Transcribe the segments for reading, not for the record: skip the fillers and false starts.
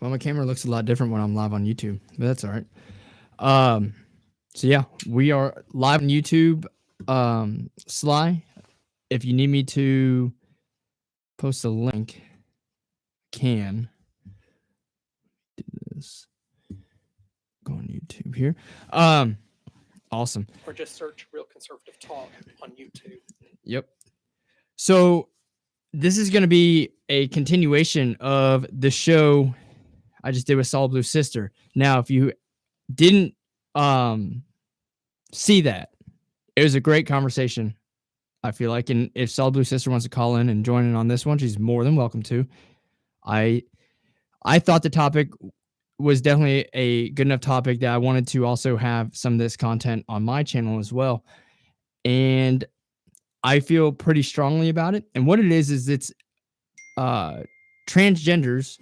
Well, my camera looks a lot different when I'm live on YouTube, but that's all right. So yeah, we are live on YouTube. Sly, if you need me to post a link, I can do this. Go on YouTube here. Awesome. Or just search Real Conservative Talk on YouTube. Yep. So this is going to be a continuation of the show I just did with Solid Blue Sister. Now, if you didn't see that, it was a great conversation, I feel like. And if Solid Blue Sister wants to call in and join in on this one, she's more than welcome to. I thought the topic was definitely a good enough topic that I wanted to also have some of this content on my channel as well. And I feel pretty strongly about it. And what it is it's transgenders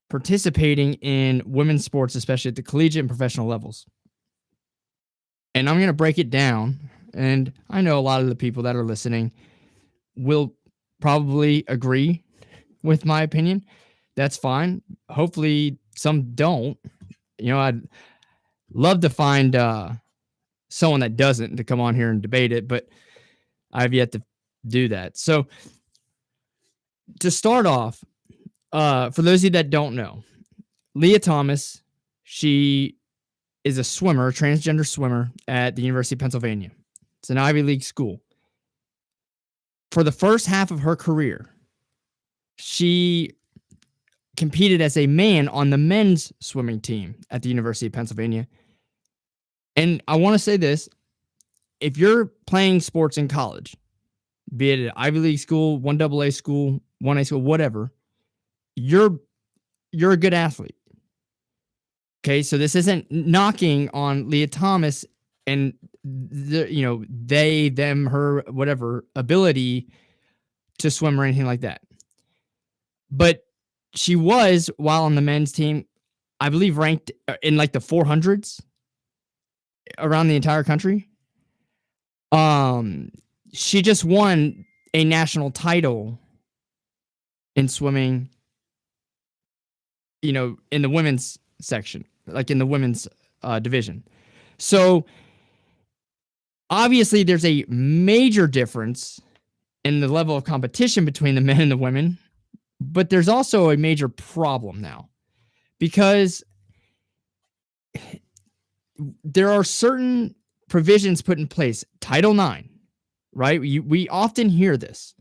participating in women's sports, especially at the collegiate and professional levels. And I'm going to break it down. And I know a lot of the people that are listening will probably agree with my opinion. That's fine. Hopefully some don't. You know, I'd love to find someone that doesn't to come on here and debate it, but I've yet to do that. So to start off, for those of you that don't know, Leah Thomas, she is a swimmer, a transgender swimmer at the University of Pennsylvania. It's an Ivy League school. For the first half of her career, she competed as a man on the men's swimming team at the University of Pennsylvania. And I want to say this, if you're playing sports in college, be it an Ivy League school, 1AA school, 1A school, whatever, you're a good athlete. Okay, so this isn't knocking on Leah Thomas and they, them, her, whatever ability to swim or anything like that. But she was, while on the men's team, I believe ranked in like the 400s around the entire country. She just won a national title in swimming, in the women's section, like in the women's division. So obviously there's a major difference in the level of competition between the men and the women, but there's also a major problem now because there are certain provisions put in place. Title IX, right? We often hear this.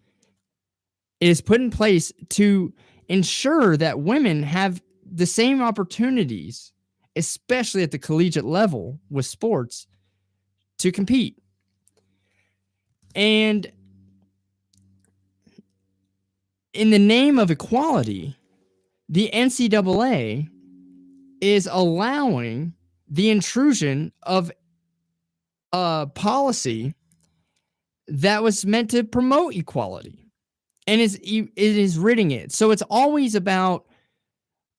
It is put in place to ensure that women have the same opportunities, especially at the collegiate level with sports, to compete. And in the name of equality, the NCAA is allowing the intrusion of a policy that was meant to promote equality, and it is ridding it. So it's always about,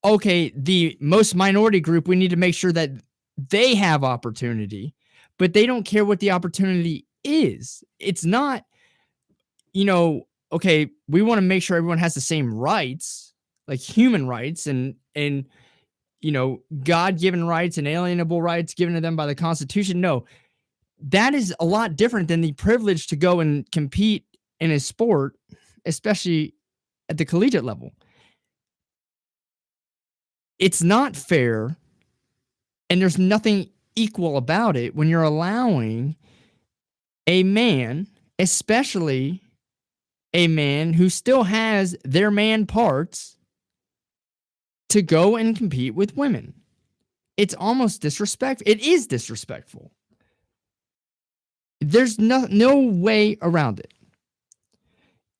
okay, the most minority group, we need to make sure that they have opportunity, but they don't care what the opportunity is. It's not, okay, we want to make sure everyone has the same rights, like human rights and God-given rights and alienable rights given to them by the Constitution. No, that is a lot different than the privilege to go and compete in a sport, especially at the collegiate level. It's not fair, and there's nothing equal about it when you're allowing a man, especially a man who still has their man parts, to go and compete with women. It's almost disrespectful. It is disrespectful. There's no way around it.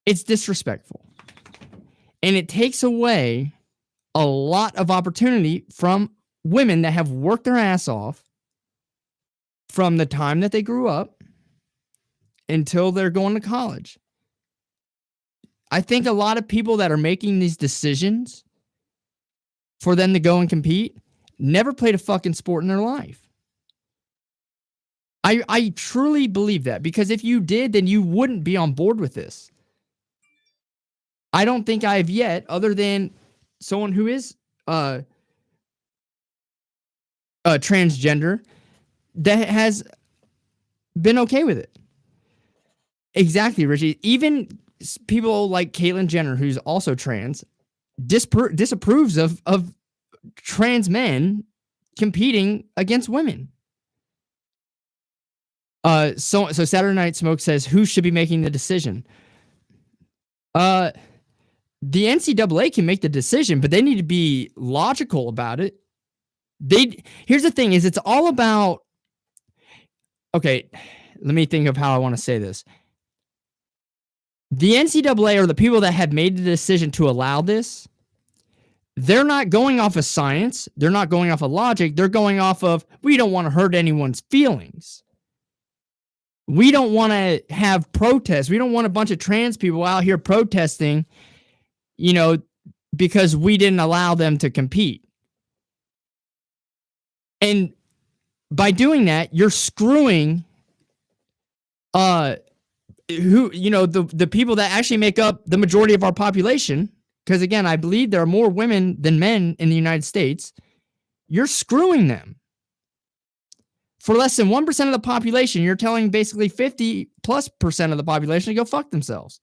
It's disrespectful. And it takes away a lot of opportunity from women that have worked their ass off from the time that they grew up until they're going to college. I think a lot of people that are making these decisions for them to go and compete never played a fucking sport in their life. I truly believe that, because if you did, then you wouldn't be on board with this. I don't think I have yet, other than someone who is transgender that has been okay with it. Exactly, Richie. Even people like Caitlyn Jenner, who's also trans, disapproves of trans men competing against women. So Saturday Night Smoke says, who should be making the decision? The NCAA can make the decision, but they need to be logical about it. Here's the thing: is it's all about. Okay, let me think of how I want to say this. The NCAA, or the people that have made the decision to allow this, they're not going off of science. They're not going off of logic. They're going off of, we don't want to hurt anyone's feelings. We don't want to have protests. We don't want a bunch of trans people out here protesting, because we didn't allow them to compete. And by doing that, you're screwing the people that actually make up the majority of our population. Because again, I believe there are more women than men in the United States. You're screwing them. For less than 1% of the population, you're telling basically 50+% of the population to go fuck themselves.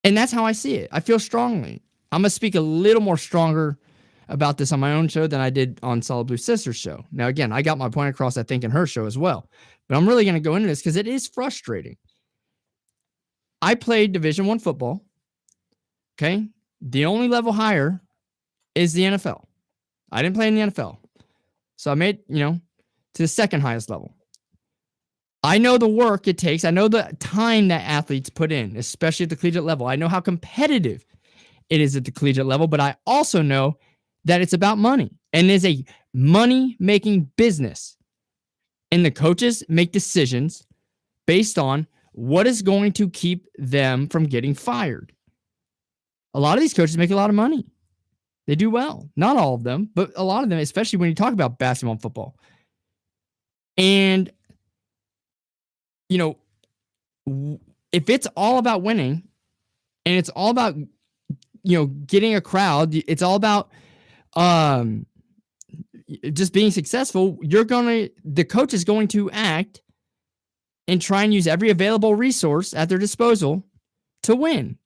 And that's how I see it. I feel strongly. I'm going to speak a little more stronger about this on my own show than I did on Solid Blue Sister's show. Now, again, I got my point across, I think, in her show as well. But I'm really going to go into this because it is frustrating. I played Division I football. Okay? The only level higher is the NFL. I didn't play in the NFL. So I made, to the second highest level. I know the work it takes. I know the time that athletes put in, especially at the collegiate level. I know how competitive it is at the collegiate level, but I also know that it's about money and is a money-making business. And the coaches make decisions based on what is going to keep them from getting fired. A lot of these coaches make a lot of money. They do well. Not all of them, but a lot of them, especially when you talk about basketball and football. And, if it's all about winning and it's all about, getting a crowd, it's all about just being successful, the coach is going to act and try and use every available resource at their disposal to win.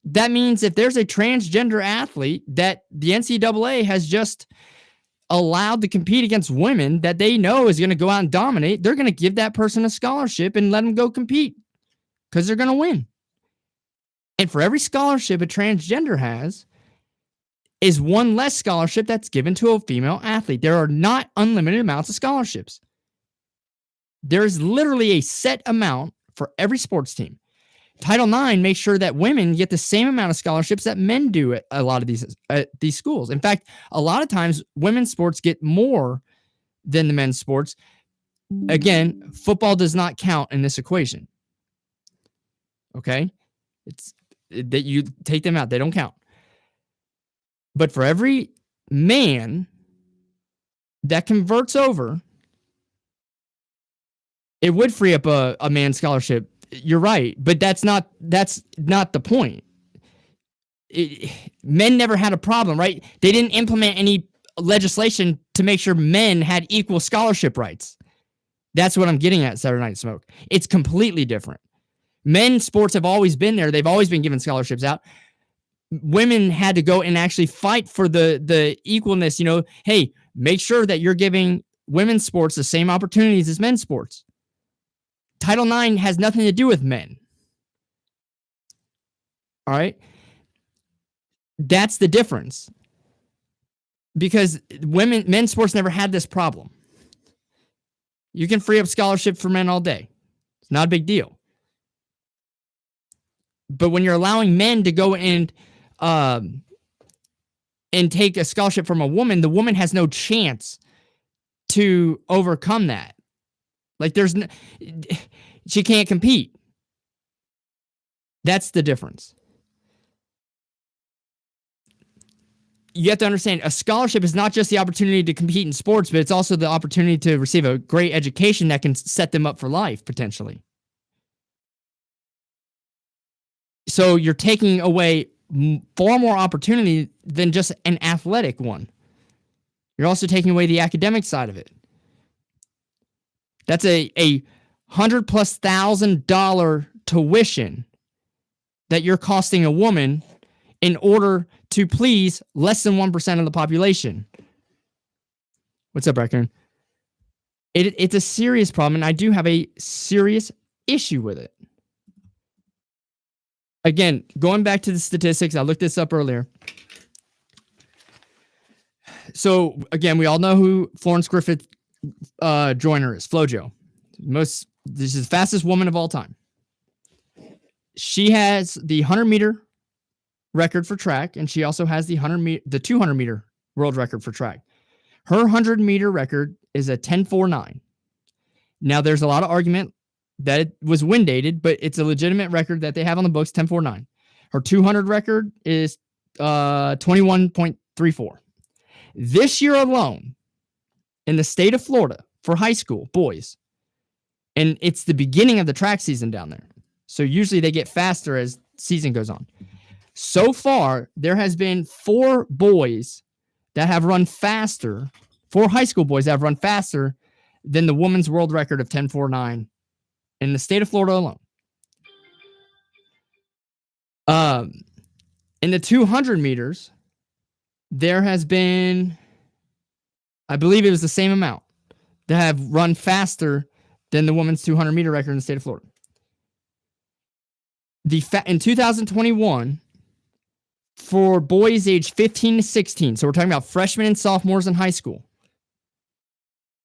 That means if there's a transgender athlete that the NCAA has just allowed to compete against women that they know is going to go out and dominate, they're going to give that person a scholarship and let them go compete because they're going to win. And for every scholarship a transgender has is one less scholarship that's given to a female athlete. There are not unlimited amounts of scholarships. There is literally a set amount for every sports team. Title IX makes sure that women get the same amount of scholarships that men do at a lot of these schools. In fact, a lot of times women's sports get more than the men's sports. Again, football does not count in this equation. Okay? It's that you take them out. They don't count. But for every man that converts over, it would free up a man's scholarship. You're right, but that's not the point. Men never had a problem, right? They didn't implement any legislation to make sure men had equal scholarship rights. That's what I'm getting at, Saturday Night Smoke. It's completely different. Men's sports have always been there. They've always been given scholarships out. Women had to go and actually fight for the equalness. Hey, make sure that you're giving women's sports the same opportunities as men's sports. Title IX has nothing to do with men. All right? That's the difference. Because men's sports never had this problem. You can free up scholarship for men all day. It's not a big deal. But when you're allowing men to go and take a scholarship from a woman, the woman has no chance to overcome that. Like she can't compete. That's the difference. You have to understand a scholarship is not just the opportunity to compete in sports, but it's also the opportunity to receive a great education that can set them up for life, potentially. So you're taking away far more opportunity than just an athletic one. You're also taking away the academic side of it. That's a $100,000+ tuition that you're costing a woman in order to please less than 1% of the population. What's up, Reckon? It's a serious problem, and I do have a serious issue with it. Again, going back to the statistics, I looked this up earlier. So, again, we all know who Florence Griffith Joyner is, FloJo. This is the fastest woman of all time. She has the 100-meter record for track, and she also has the 200-meter world record for track. Her 100-meter record is a 10.49. Now, there's a lot of argument that it was wind dated, but it's a legitimate record that they have on the books, 10.49. Her 200 record is 21.34. This year alone, in the state of Florida, for high school boys, and it's the beginning of the track season down there, so usually they get faster as season goes on. So far, there has been 4 boys that have run faster, 4 high school boys that have run faster than the women's world record of 10.49 in the state of Florida alone. In the 200 meters, there has been, I believe it was the same amount, that have run faster than the women's 200-meter record in the state of Florida. In 2021, for boys aged 15 to 16, so we're talking about freshmen and sophomores in high school,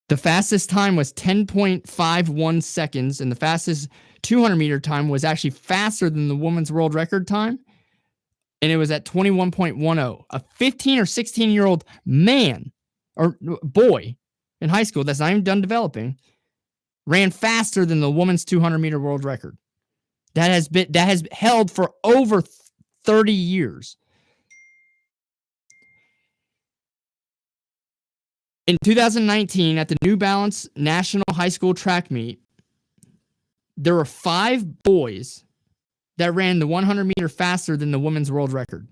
the fastest time was 10.51 seconds, and the fastest 200-meter time was actually faster than the women's world record time, and it was at 21.10. A 15 or 16-year-old man or boy in high school that's not even done developing ran faster than the women's 200-meter world record. That has held for over 30 years. In 2019, at the New Balance National High School Track Meet, there were 5 boys that ran the 100-meter faster than the women's world record.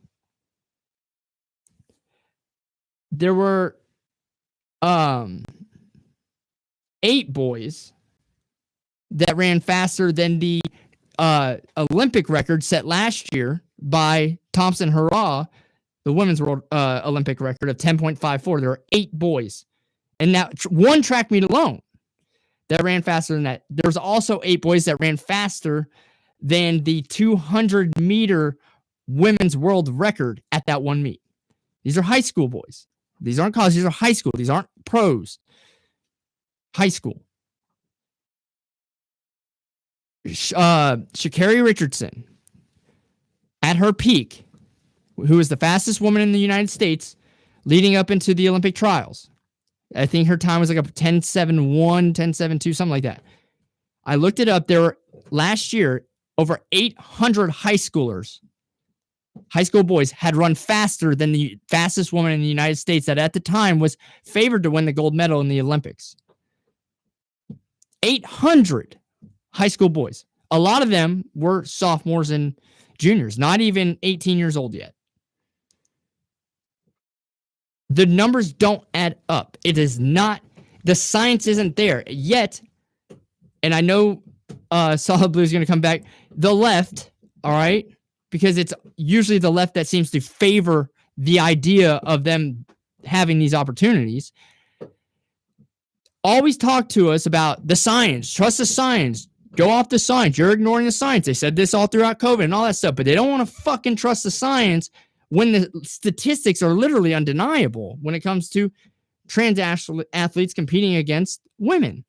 There were 8 boys that ran faster than the Olympic record set last year by Thompson Hurrah, the women's world Olympic record of 10.54. There were 8 boys. And now one track meet alone that ran faster than that. There's also 8 boys that ran faster than the 200-meter women's world record at that one meet. These are high school boys. These aren't college. These are high school. These aren't pros. High school. Sha'Carri Richardson, at her peak, who was the fastest woman in the United States leading up into the Olympic trials. I think her time was like a 10.71, 10.72, something like that. I looked it up. There were, last year, over 800 high school boys had run faster than the fastest woman in the United States that at the time was favored to win the gold medal in the Olympics. 800 high school boys. A lot of them were sophomores and juniors, not even 18 years old yet. The numbers don't add up. It is not, the science isn't there yet. And I know Solid Blue is going to come back. The left, all right, because it's usually the left that seems to favor the idea of them having these opportunities, always talk to us about the science. Trust the science. Go off the science. You're ignoring the science. They said this all throughout COVID and all that stuff, but they don't want to fucking trust the science when the statistics are literally undeniable when it comes to trans athletes competing against women.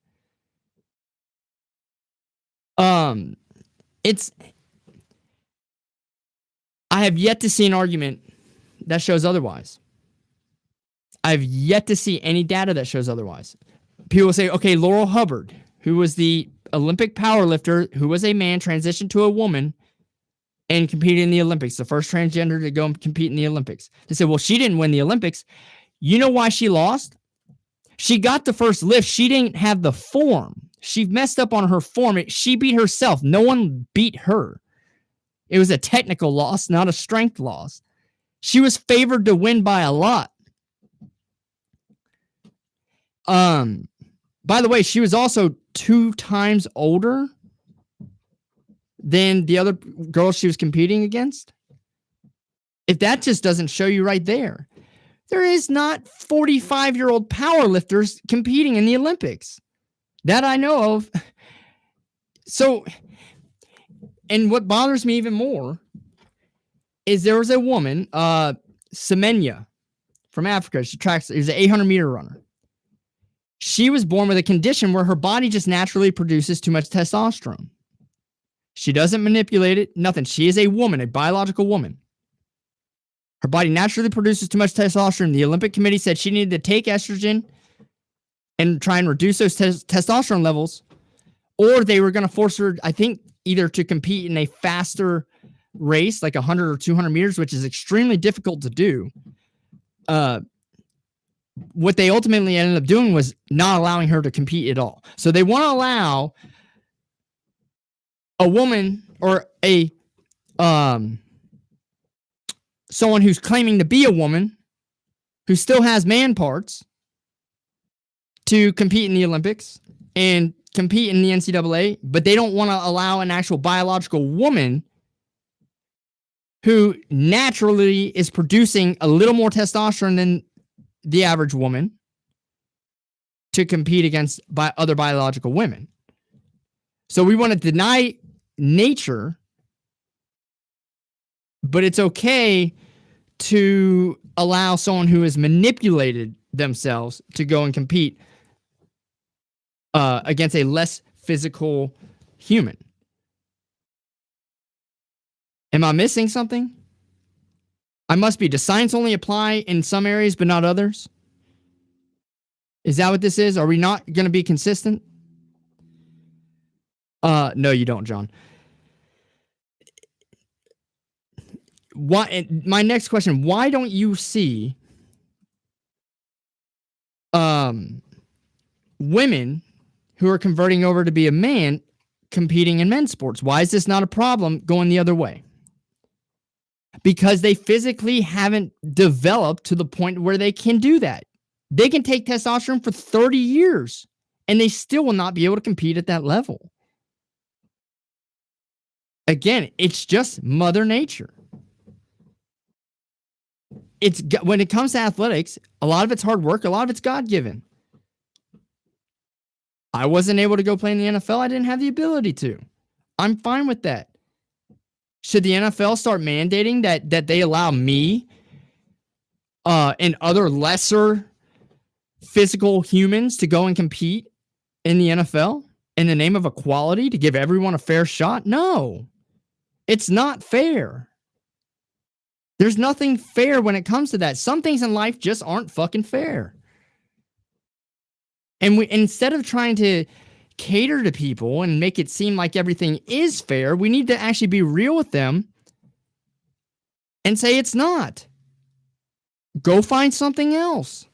I have yet to see an argument that shows otherwise. I've yet to see any data that shows otherwise. People say, okay, Laurel Hubbard, who was the Olympic powerlifter, who was a man, transitioned to a woman and competed in the Olympics, the first transgender to go and compete in the Olympics. They said, well, she didn't win the Olympics. You know why she lost? She got the first lift. She didn't have the form. She messed up on her form. She beat herself. No one beat her. It was a technical loss, not a strength loss. She was favored to win by a lot. By the way, she was also 2 times older than the other girls she was competing against. If that just doesn't show you right there, there is not 45-year-old powerlifters competing in the Olympics that I know of. So, and what bothers me even more is there was a woman, Semenya from Africa. She's an 800-meter runner. She was born with a condition where her body just naturally produces too much testosterone. She doesn't manipulate it, nothing. She is a woman, a biological woman. Her body naturally produces too much testosterone. The Olympic Committee said she needed to take estrogen and try and reduce those testosterone levels, or they were going to force her, I think, either to compete in a faster race, like 100 or 200 meters, which is extremely difficult to do. What they ultimately ended up doing was not allowing her to compete at all. So they want to allow a woman or a someone who's claiming to be a woman who still has man parts to compete in the Olympics and compete in the NCAA, but they don't want to allow an actual biological woman who naturally is producing a little more testosterone than the average woman to compete against other biological women. So we want to deny nature, but it's okay to allow someone who has manipulated themselves to go and compete against a less physical human. Am I missing something? I must be. Does science only apply in some areas but not others? Is that what this is? Are we not going to be consistent? No, you don't, John. Why? My next question, why don't you see women who are converting over to be a man competing in men's sports? Why is this not a problem going the other way? Because they physically haven't developed to the point where they can do that. They can take testosterone for 30 years and they still will not be able to compete at that level. Again, it's just Mother Nature. When it comes to athletics, a lot of it's hard work, a lot of it's God-given. I wasn't able to go play in the NFL. I didn't have the ability to. I'm fine with that. Should the NFL start mandating that they allow me and other lesser physical humans to go and compete in the NFL in the name of equality to give everyone a fair shot? No, it's not fair. There's nothing fair when it comes to that. Some things in life just aren't fucking fair. And instead of trying to cater to people and make it seem like everything is fair, we need to actually be real with them and say it's not. Go find something else.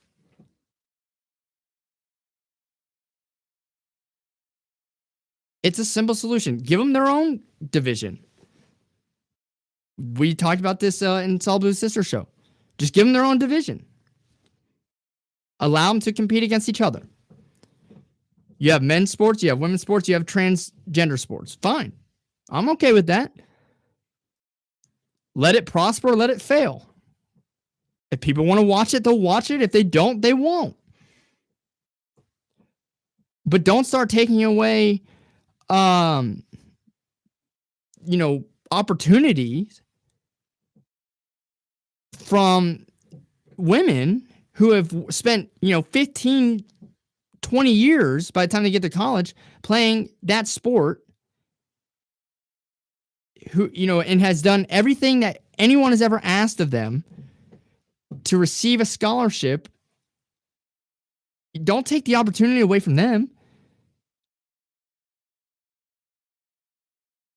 It's a simple solution. Give them their own division. We talked about this in Sol Blue's sister show. Just give them their own division. Allow them to compete against each other. You have men's sports, you have women's sports, you have transgender sports. Fine. I'm okay with that. Let it prosper, let it fail. If people want to watch it, they'll watch it. If they don't, they won't. But don't start taking away, opportunities from women who have spent, 15, 20 years by the time they get to college playing that sport, and has done everything that anyone has ever asked of them to receive a scholarship. Don't take the opportunity away from them.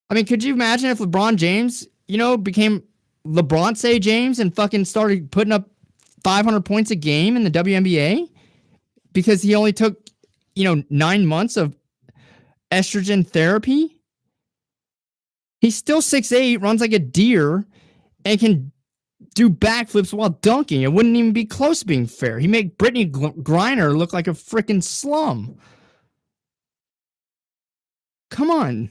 I mean, could you imagine if LeBron James, became LeBron James and fucking started putting up 500 points a game in the WNBA because he only took, 9 months of estrogen therapy? He's still 6'8", runs like a deer, and can do backflips while dunking. It wouldn't even be close to being fair. He made Brittany Griner look like a freaking slum. Come on.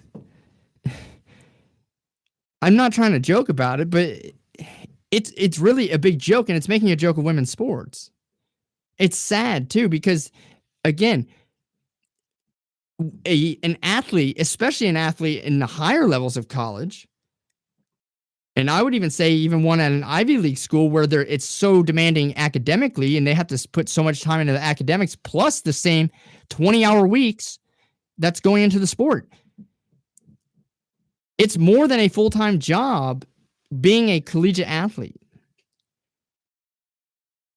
I'm not trying to joke about it, but it's really a big joke, and it's making a joke of women's sports. It's sad, too, because, again, an athlete, especially an athlete in the higher levels of college, and I would even say even one at an Ivy League school where it's so demanding academically and they have to put so much time into the academics plus the same 20-hour weeks that's going into the sport. It's more than a full-time job being a collegiate athlete.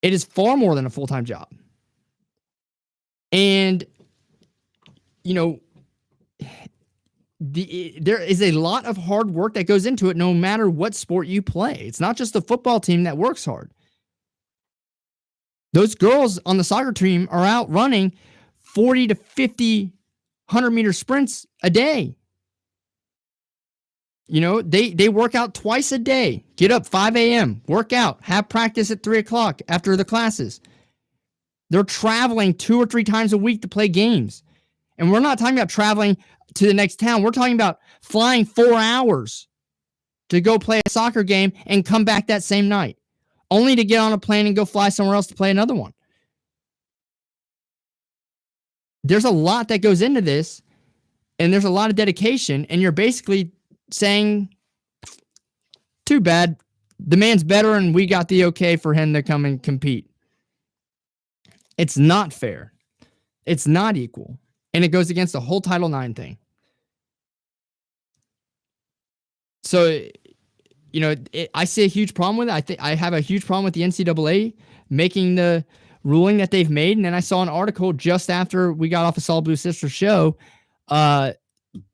It is far more than a full-time job. And, you know, there is a lot of hard work that goes into it no matter what sport you play. It's not just the football team that works hard. Those girls on the soccer team are out running 40 to 50 100-meter sprints a day. You know, they work out twice a day. Get up 5 a.m., work out, have practice at 3 o'clock after the classes. They're traveling 2 or 3 times a week to play games. And we're not talking about traveling to the next town. We're talking about flying 4 hours to go play a soccer game and come back that same night, only to get on a plane and go fly somewhere else to play another one. There's a lot that goes into this, and there's a lot of dedication, and you're basically saying, too bad, the man's better and we got the okay for him to come and compete. It's not fair. It's not equal. And it goes against the whole Title IX thing. So, you know, I see a huge problem with it. I have a huge problem with the NCAA making the ruling that they've made. And then I saw an article just after we got off of Solid Blue Sister show.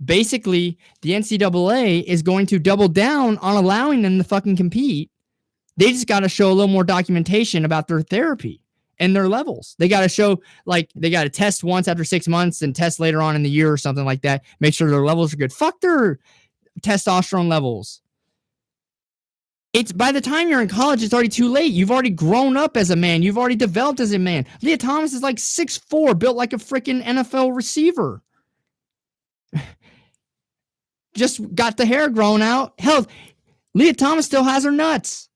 Basically, the NCAA is going to double down on allowing them to fucking compete. They just got to show a little more documentation about their therapy and their levels. They got to show, like, they got to test once after 6 months and test later on in the year or something like that. Make sure their levels are good. Fuck their testosterone levels. It's by the time you're in college, it's already too late. You've already grown up as a man. You've already developed as a man. Leah Thomas is like 6'4", built like a freaking NFL receiver. Just got the hair grown out. Hell, Leah Thomas still has her nuts.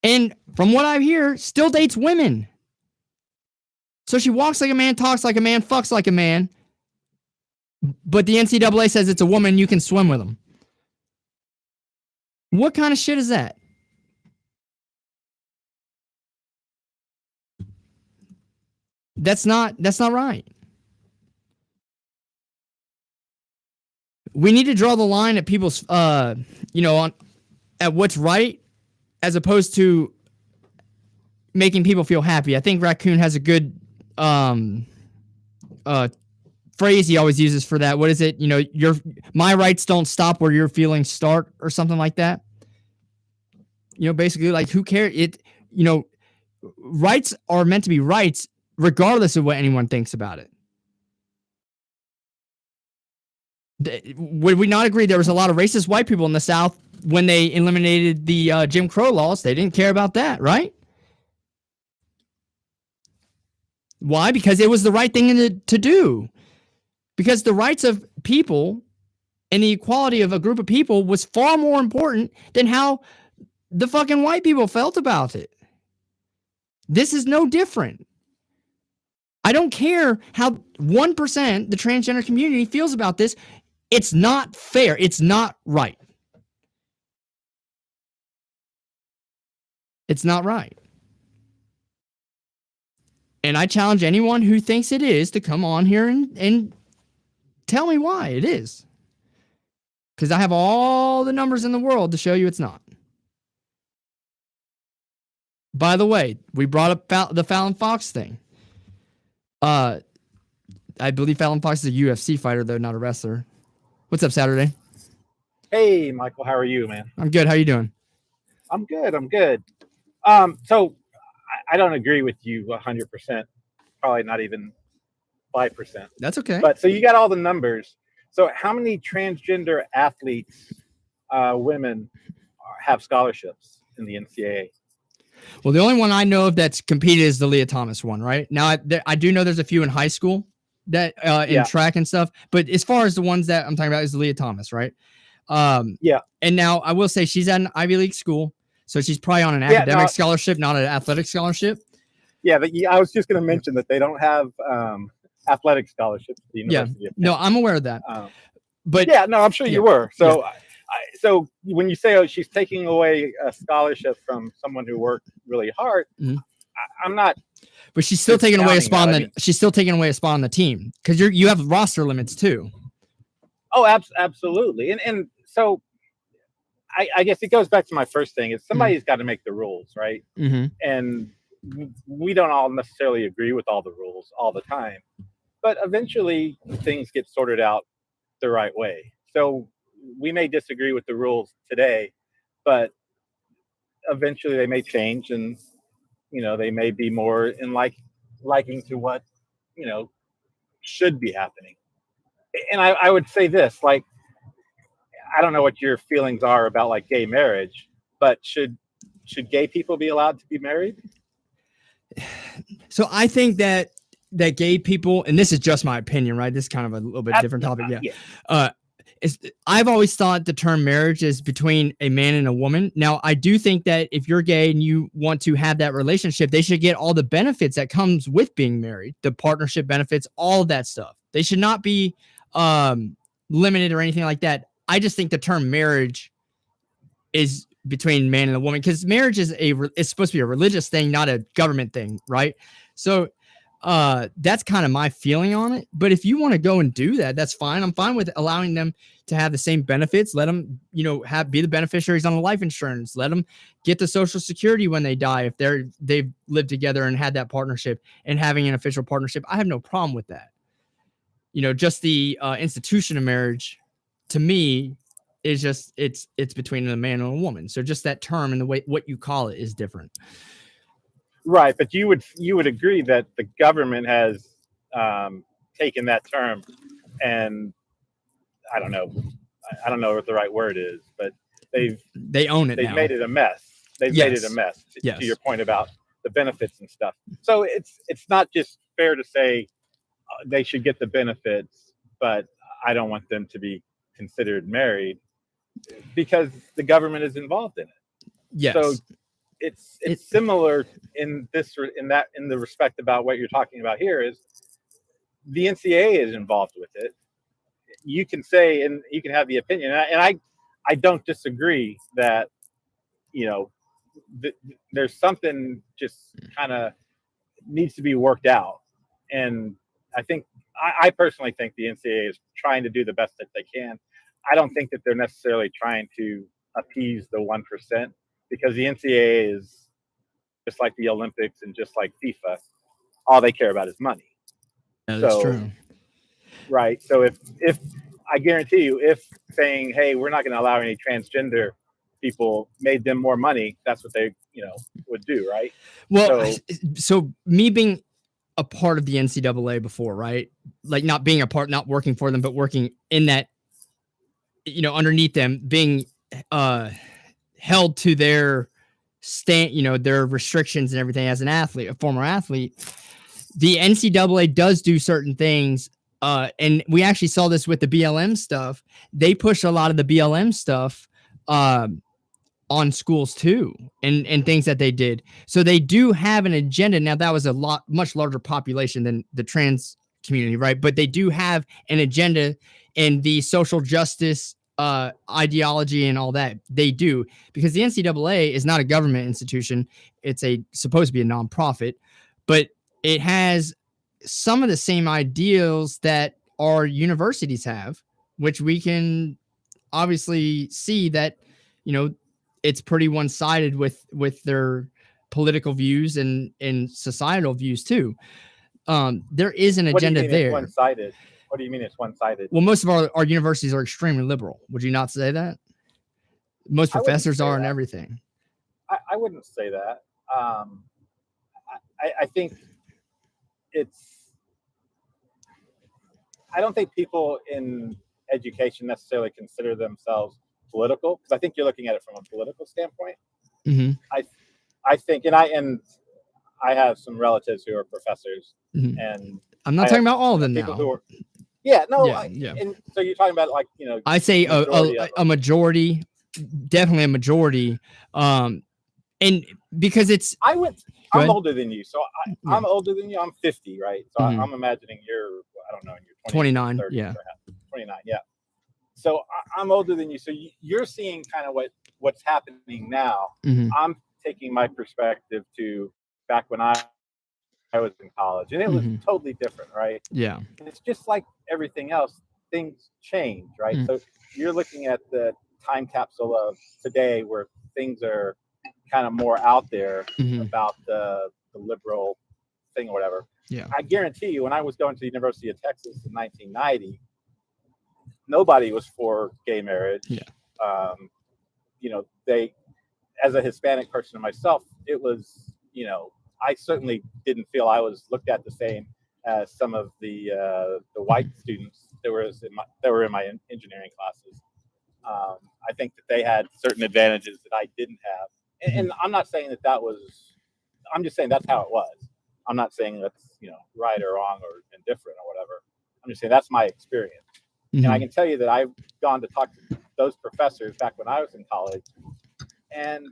And from what I hear, still dates women. So she walks like a man, talks like a man, fucks like a man. But the NCAA says it's a woman, you can swim with them. What kind of shit is that? That's not right. We need to draw the line at people's, at what's right, as opposed to making people feel happy. I think Raccoon has a good phrase he always uses for that. What is it? You know, my rights don't stop where your feelings start, or something like that. You know, basically, like, who cares? Rights are meant to be rights, regardless of what anyone thinks about it. Would we not agree there was a lot of racist white people in the South when they eliminated the Jim Crow laws? They didn't care about that, right? Why? Because it was the right thing to do. Because the rights of people and the equality of a group of people was far more important than how the fucking white people felt about it. This is no different. I don't care how 1% the transgender community feels about this. It's not fair. It's not right. It's not right. And I challenge anyone who thinks it is to come on here and tell me why it is. Because I have all the numbers in the world to show you it's not. By the way, we brought up the Fallon Fox thing. I believe Fallon Fox is a UFC fighter, though, not a wrestler. What's up, Saturday? Hey, Michael, how are you, man? I'm good. How you doing? I'm good. So I don't agree with you 100%. Probably not even 5%. That's okay. But so you got all the numbers. So how many transgender athletes, women, have scholarships in the NCAA? Well, the only one I know of that's competed is the Leah Thomas one, right? Now, I do know there's a few in high school that in track and stuff, but as far as the ones that I'm talking about is the Leah Thomas, right? Yeah. And now I will say she's at an Ivy League school, so she's probably on an academic scholarship, not an athletic scholarship. Yeah, but I was just going to mention that they don't have athletic scholarships at the University of Penn. No, I'm aware of that. But yeah, no, I'm sure you were. So, so when you say, oh, she's taking away a scholarship from someone who worked really hard, I'm not. But she's still taking away a spot. She's still taking away a spot on the team because you have roster limits too. Oh, absolutely, and so I guess it goes back to my first thing: is somebody's got to make the rules, right? And we don't all necessarily agree with all the rules all the time, but eventually things get sorted out the right way. So we may disagree with the rules today, but eventually they may change, and they may be more in liking to what should be happening. And I would say this, like, I don't know what your feelings are about like gay marriage, but should gay people be allowed to be married? So I think that gay people, and this is just my opinion, right? This is kind of a little bit different topic. Yeah. I've always thought the term marriage is between a man and a woman. Now, I do think that if you're gay and you want to have that relationship, they should get all the benefits that comes with being married, the partnership benefits, all of that stuff. They should not be limited or anything like that. I just think the term marriage is between man and a woman because marriage is it's supposed to be a religious thing, not a government thing, right? So that's kind of my feeling on it. But if you want to go and do that, that's fine. I'm fine with allowing them to have the same benefits. Let them, be the beneficiaries on the life insurance. Let them get the Social Security when they die if they've lived together and had that partnership and having an official partnership. I have no problem with that. Just the institution of marriage, to me, is just it's between a man and a woman. So just that term and the way what you call it is different. Right, but you would agree that the government has taken that term, and I don't know what the right word is, but they own it. They've now made it a mess. They've made it a mess. To your point about the benefits and stuff. So it's not just fair to say they should get the benefits, but I don't want them to be considered married because the government is involved in it. Yes. So it's similar in the respect about what you're talking about here is the NCAA is involved with it. You can say, and you can have the opinion, and I don't disagree that, there's something just kind of needs to be worked out. And I personally think the NCAA is trying to do the best that they can. I don't think that they're necessarily trying to appease the 1%. Because the NCAA is just like the Olympics and just like FIFA, all they care about is money. Yeah, that's true. Right. So if I guarantee you, if saying, hey, we're not going to allow any transgender people made them more money, that's what they, would do. Right. Well, so me being a part of the NCAA before, right? Like not being a part, not working for them, but working in that, underneath them, being held to their their restrictions and everything as an athlete, a former athlete. The NCAA does do certain things. And we actually saw this with the BLM stuff. They push a lot of the BLM stuff on schools too, and things that they did. So they do have an agenda. Now that was much larger population than the trans community, right? But they do have an agenda in the social justice ideology and all that. They do, because the NCAA is not a government institution. It's supposed to be a nonprofit, but it has some of the same ideals that our universities have, which we can obviously see that, it's pretty one-sided with their political views and societal views too. There is an agenda there. It's one-sided? What do you mean it's one-sided? Well, most of our universities are extremely liberal. Would you not say that? Most professors are and everything. I wouldn't say that. I think I don't think people in education necessarily consider themselves political, because I think you're looking at it from a political standpoint. Mm-hmm. I think, and I have some relatives who are professors, Mm-hmm. and I'm not talking about all of them people now. who are, yeah, no, Yeah. And so you're talking about, like, I say a majority, definitely a majority, and because it's I'm older than you, so I'm older than you. I'm 50, right? So Mm-hmm. I'm imagining you're, I don't know, you're 29, 30, yeah, perhaps. 29, yeah. So I'm older than you, so you're seeing kind of what's happening now. Mm-hmm. I'm taking my perspective to back when I was in college, and it was totally different, right? Yeah. And it's just like everything else, things change, right? Mm-hmm. So you're looking at the time capsule of today, where things are kind of more out there about the liberal thing or whatever. Yeah. I guarantee you, when I was going to the University of Texas in 1990, nobody was for gay marriage. Yeah. They, as a Hispanic person myself, it was, I certainly didn't feel I was looked at the same as some of the white students that were in my engineering classes. I think that they had certain advantages that I didn't have, and I'm not saying that was. I'm just saying that's how it was. I'm not saying that's right or wrong or indifferent or whatever. I'm just saying that's my experience. And I can tell you that I've gone to talk to those professors back when I was in college, and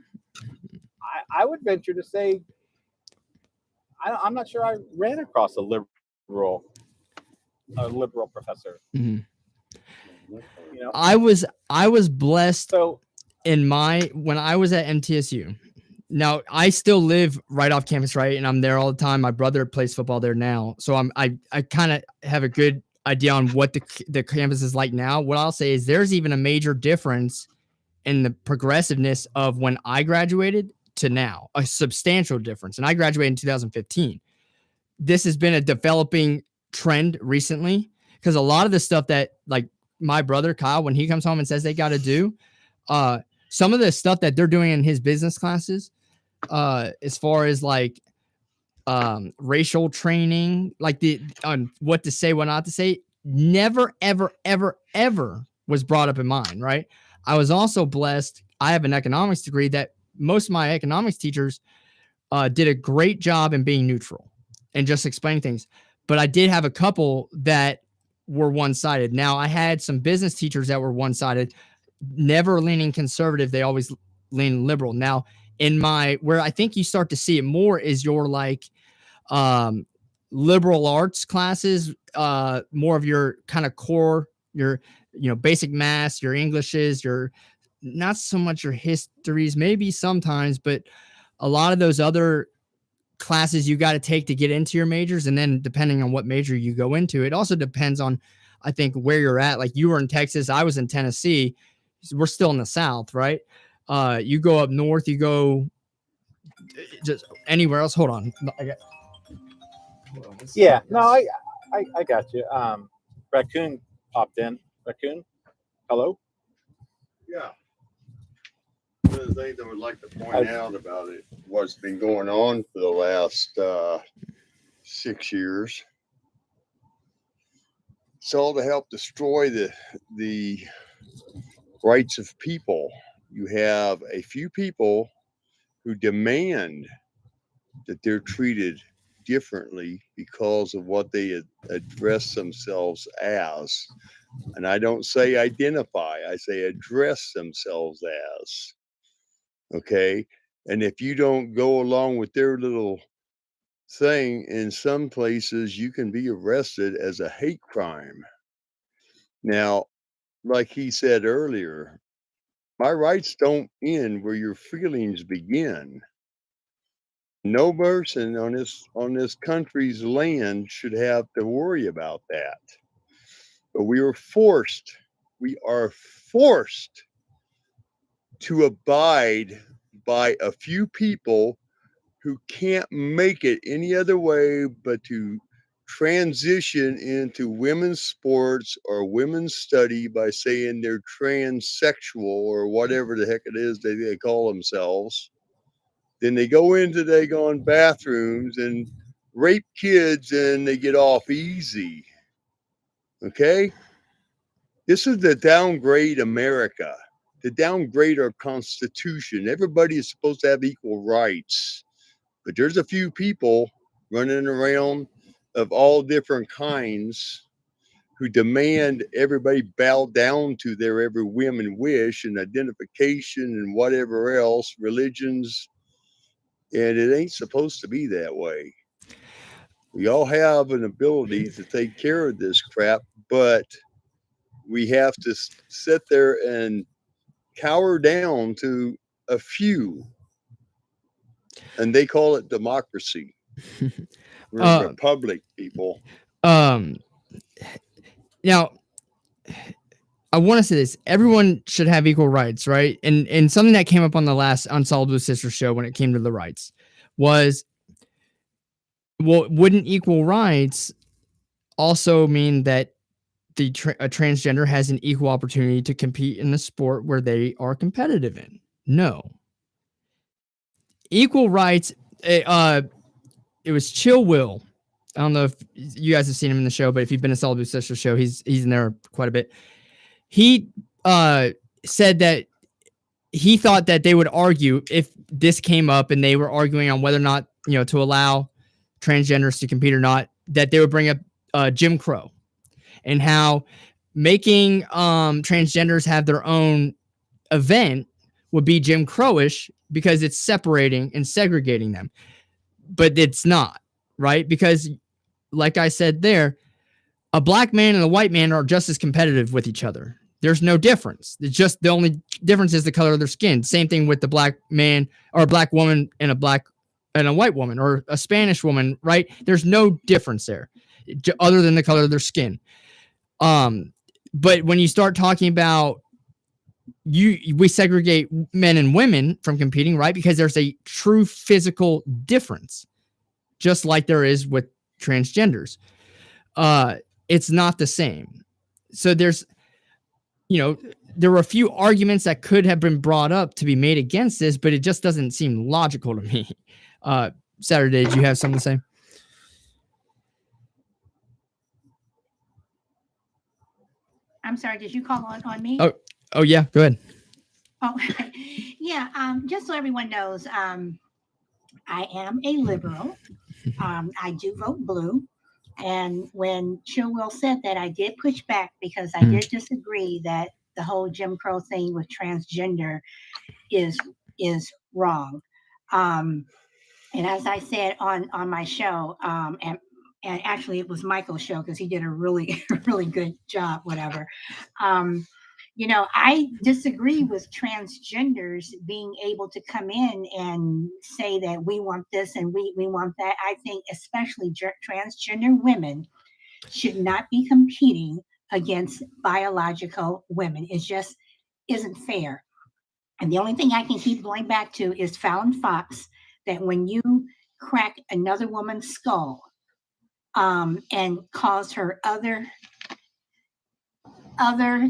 I would venture to say I'm not sure I ran across a liberal professor. Mm-hmm. I was blessed when I was at MTSU. Now I still live right off campus, right, and I'm there all the time. My brother plays football there now, so I kind of have a good idea on what the campus is like now. What I'll say is there's even a major difference in the progressiveness of when I graduated to now, a substantial difference. And I graduated in 2015. This has been a developing trend recently, because a lot of the stuff that, like, my brother Kyle, when he comes home and says they got to do, some of the stuff that they're doing in his business classes, as far as like racial training, like on what to say, what not to say, never, ever, ever, ever was brought up in mine, right? I was also blessed. I have an economics degree that most of my economics teachers did a great job in being neutral and just explaining things. But I did have a couple that were one-sided. Now, I had some business teachers that were one-sided, never leaning conservative. They always lean liberal. Now, where I think you start to see it more is your like liberal arts classes, more of your kind of core, your basic math, your Englishes, your not so much your histories, maybe sometimes, but a lot of those other classes you got to take to get into your majors. And then depending on what major you go into, it also depends on, I think, where you're at. Like you were in Texas, I was in Tennessee. We're still in the South, right? You go up north, you go just anywhere else. Hold on. Yeah, no, I got you. Raccoon popped in. Raccoon, hello. Yeah. One of the things I would like to point out about it, what's been going on for the last 6 years, it's all to help destroy the rights of people. You have a few people who demand that they're treated differently because of what they address themselves as. And I don't say identify, I say address themselves as. Okay. And if you don't go along with their little thing, in some places you can be arrested as a hate crime. Now, like he said earlier, my rights don't end where your feelings begin. No person on this country's land should have to worry about that. But we are forced to abide by a few people who can't make it any other way but to transition into women's sports or women's study by saying they're transsexual or whatever the heck it is they call themselves. Then they go into daggone bathrooms and rape kids and they get off easy. Okay? This is the downgrade America, the downgrade our Constitution. Everybody is supposed to have equal rights, but there's a few people running around of all different kinds who demand everybody bow down to their every whim and wish and identification and whatever else, religions, and it ain't supposed to be that way. We all have an ability to take care of this crap, but we have to sit there and cower down to a few, and they call it democracy. We're a republic, people. Now, I want to say this: everyone should have equal rights, right? And something that came up on the last Unsolved with Sister show when it came to the rights was, well, wouldn't equal rights also mean that a transgender has an equal opportunity to compete in the sport where they are competitive in? No. Equal rights. It was Chill Will. I don't know if you guys have seen him in the show, but if you've been a Solid Blue Sister show, he's in there quite a bit. He said that he thought that they would argue if this came up and they were arguing on whether or not, to allow transgenders to compete or not, that they would bring up Jim Crow and how making transgenders have their own event would be Jim Crowish because it's separating and segregating them. But it's not, right? Because like I said there, a black man and a white man are just as competitive with each other. There's no difference. It's just the only difference is the color of their skin. Same thing with the black man or a black woman and a white woman or a Spanish woman, right? There's no difference there other than the color of their skin. But when you start talking about we segregate men and women from competing, right? Because there's a true physical difference, just like there is with transgenders. It's not the same. So there's, there were a few arguments that could have been brought up to be made against this, but it just doesn't seem logical to me. Saturday, did you have something to say? I'm sorry, did you call on me? Oh yeah, go ahead. Oh, yeah. Just so everyone knows, I am a liberal. I do vote blue. And when Chill Will said that, I did push back because I did disagree that the whole Jim Crow thing with transgender is wrong. And as I said on my show, and actually it was Michael's show because he did a really, really good job, whatever. I disagree with transgenders being able to come in and say that we want this and we want that. I think especially transgender women should not be competing against biological women. It just isn't fair. And the only thing I can keep going back to is Fallon Fox, that when you crack another woman's skull and cause her other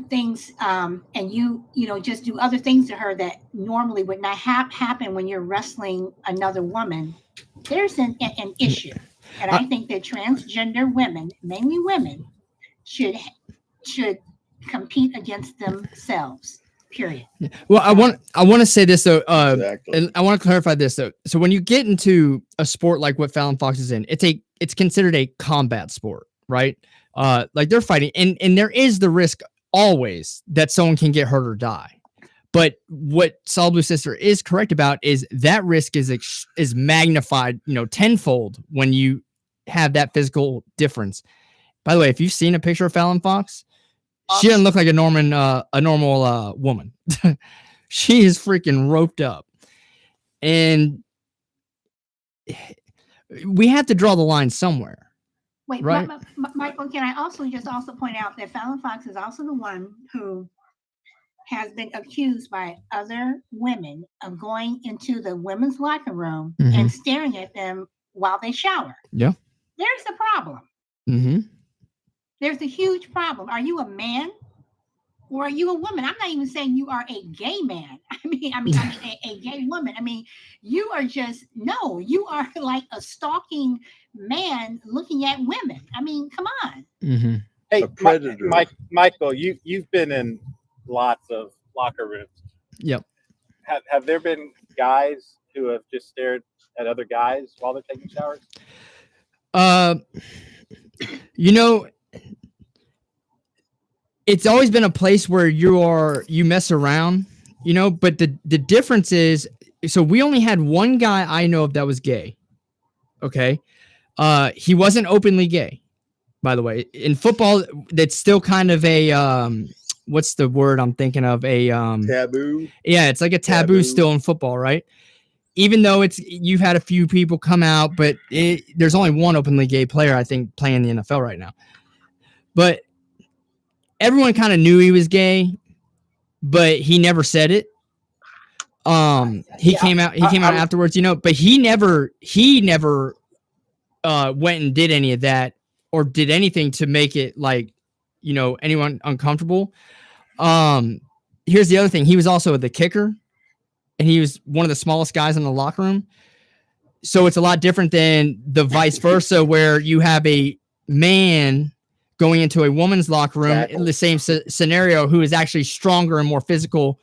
things, and you just do other things to her that normally would not happen when you're wrestling another woman, there's an issue. And I think that transgender women, mainly women, should compete against themselves. Period. Well, I want to say this though, Exactly. and I want to clarify this though. So when you get into a sport like what Fallon Fox is in, it's considered a combat sport, right? Like they're fighting, and there is the risk always that someone can get hurt or die. But what Solid Blue Sister is correct about is that risk is magnified, tenfold when you have that physical difference. By the way, if you've seen a picture of Fallon Fox, she doesn't look like a normal woman. She is freaking roped up, and we have to draw the line somewhere. Wait, right? Michael, can I also point out that Fallon Fox is also the one who has been accused by other women of going into the women's locker room and staring at them while they shower. Yeah. There's the problem. Mm-hmm. There's a huge problem. Are you a man or are you a woman? I'm not even saying you are a gay man. I mean a gay woman. I mean, you are you are like a stalking man looking at women. I mean, come on. Mm-hmm. Hey, a predator. Michael, you've been in lots of locker rooms. Yep. Have there been guys who have just stared at other guys while they're taking showers? You know, it's always been a place where you mess around, you know, but the difference is, so we only had one guy I know of that was gay. Okay. He wasn't openly gay, by the way. In football, that's still kind of a what's the word I'm thinking of? A Taboo. Yeah, it's like a taboo still in football, right? Even though you've had a few people come out, but there's only one openly gay player, I think, playing the NFL right now. But everyone kind of knew he was gay, but he never said it. He came out afterwards, you know, but he never went and did any of that or did anything to make it like, you know, anyone uncomfortable. Here's the other thing. He was also the kicker, and he was one of the smallest guys in the locker room. So it's a lot different than the vice versa, where you have a man going into a woman's locker room in the same scenario who is actually stronger and more physical.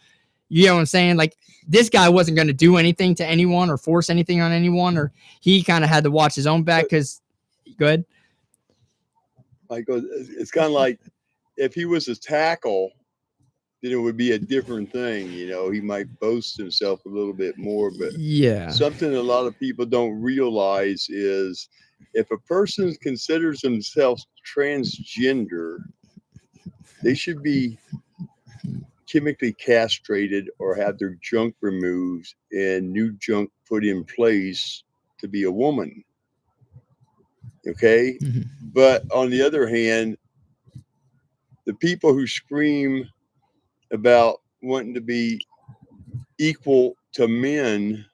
You know what I'm saying? Like, this guy wasn't going to do anything to anyone or force anything on anyone, or he kind of had to watch his own back because, go ahead. Michael, it's kind of like if he was a tackle, then it would be a different thing. You know, he might boast himself a little bit more, but yeah, something a lot of people don't realize is if a person considers themselves transgender, they should be chemically castrated or have their junk removed and new junk put in place to be a woman. Okay. Mm-hmm. But on the other hand, the people who scream about wanting to be equal to men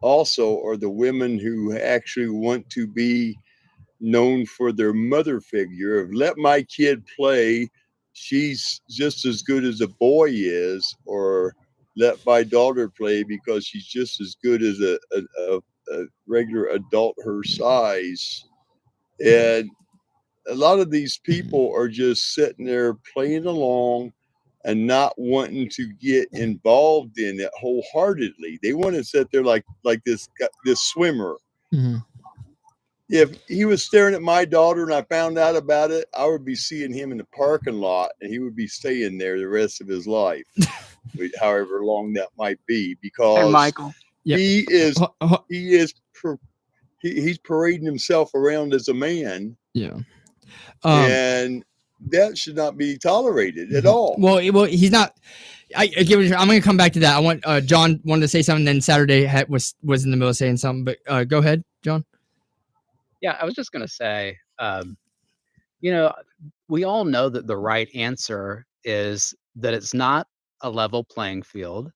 also are the women who actually want to be known for their mother figure of let my kid play, she's just as good as a boy is, or let my daughter play because she's just as good as a regular adult her size. And a lot of these people are just sitting there playing along and not wanting to get involved in it wholeheartedly. They want to sit there like this swimmer. Mm-hmm. If he was staring at my daughter and I found out about it, I would be seeing him in the parking lot and he would be staying there the rest of his life, however long that might be, because Hey, Michael. he's parading himself around as a man. Yeah. And that should not be tolerated at all. Well, he's not. I'm going to come back to that. I want John wanted to say something. Then Saturday was in the middle of saying something. But go ahead, John. Yeah, I was just going to say, you know, we all know that the right answer is that it's not a level playing field,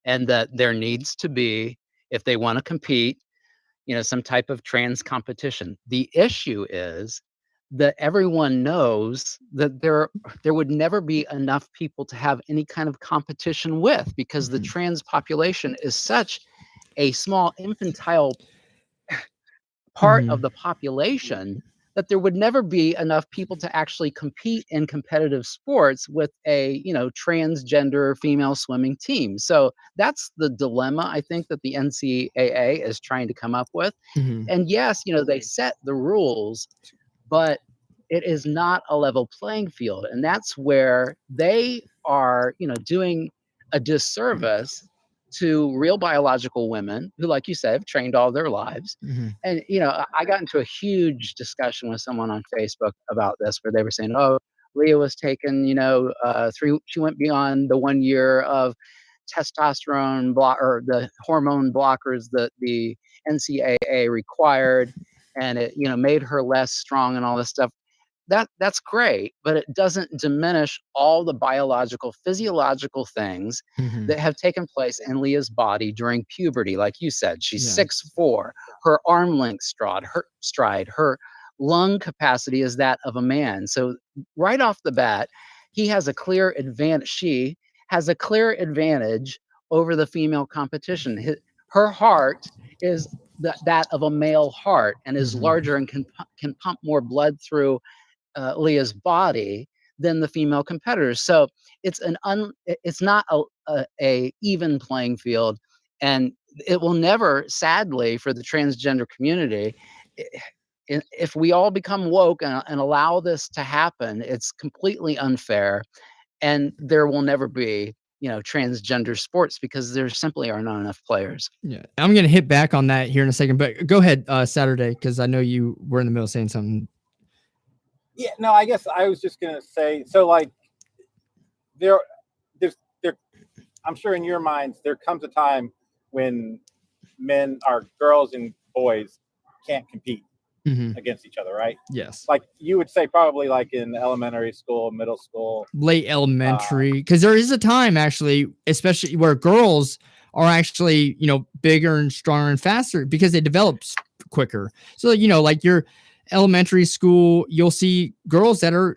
and that there needs to be, if they want to compete, you know, some type of trans competition. The issue is that everyone knows that there would never be enough people to have any kind of competition with, because the trans population is such a small infantile part of the population that there would never be enough people to actually compete in competitive sports with a, you know, transgender female swimming team. So that's the dilemma, I think, that the NCAA is trying to come up with. And yes, you know, they set the rules, but it is not a level playing field. And that's where they are, you know, doing a disservice to real biological women who, like you said, have trained all their lives. And, you know, I got into a huge discussion with someone on Facebook about this, where they were saying, oh, Leah was taken, you know, she went beyond the 1 year of testosterone or the hormone blockers that the NCAA required. And it, you know, made her less strong and all this stuff. That's great, but it doesn't diminish all the biological, physiological things that have taken place in Leah's body during puberty. Like you said, she's 6'4", her arm length stride, her lung capacity is that of a man. So right off the bat, she has a clear advantage over the female competition. Her heart is that of a male heart and is larger and can pump more blood through Leah's body than the female competitors. So it's it's not a even playing field, and it will never, sadly, for the transgender community. If we all become woke and allow this to happen, it's completely unfair, and there will never be, transgender sports because there simply are not enough players. Yeah, I'm gonna hit back on that here in a second, but go ahead, Saturday, because I know you were in the middle of saying something. Yeah, no, I guess I was just gonna say, so like there, I'm sure in your minds there comes a time when men or girls and boys can't compete against each other, right? Yes. Like you would say probably like in elementary school, middle school, late elementary, because there is a time actually, especially where girls are actually, bigger and stronger and faster because they develop quicker. So, like your elementary school, you'll see girls that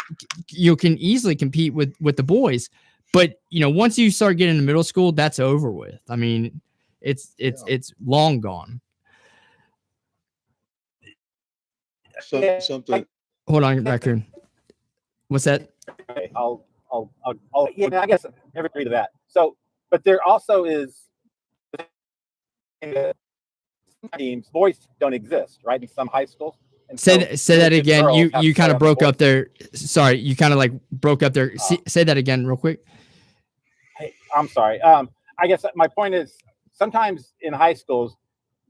you can easily compete with the boys. But, once you start getting into middle school, that's over with. I mean, it's long gone. Something. Hold on, Raccoon. What's that? Okay, I'll yeah, I guess I agree to that. So, but there also is teams, boys don't exist, right? In some high schools. And say that again. You kind of broke up there. Sorry, you kind of like broke up there. Say that again real quick. Hey, I'm sorry. I guess my point is sometimes in high schools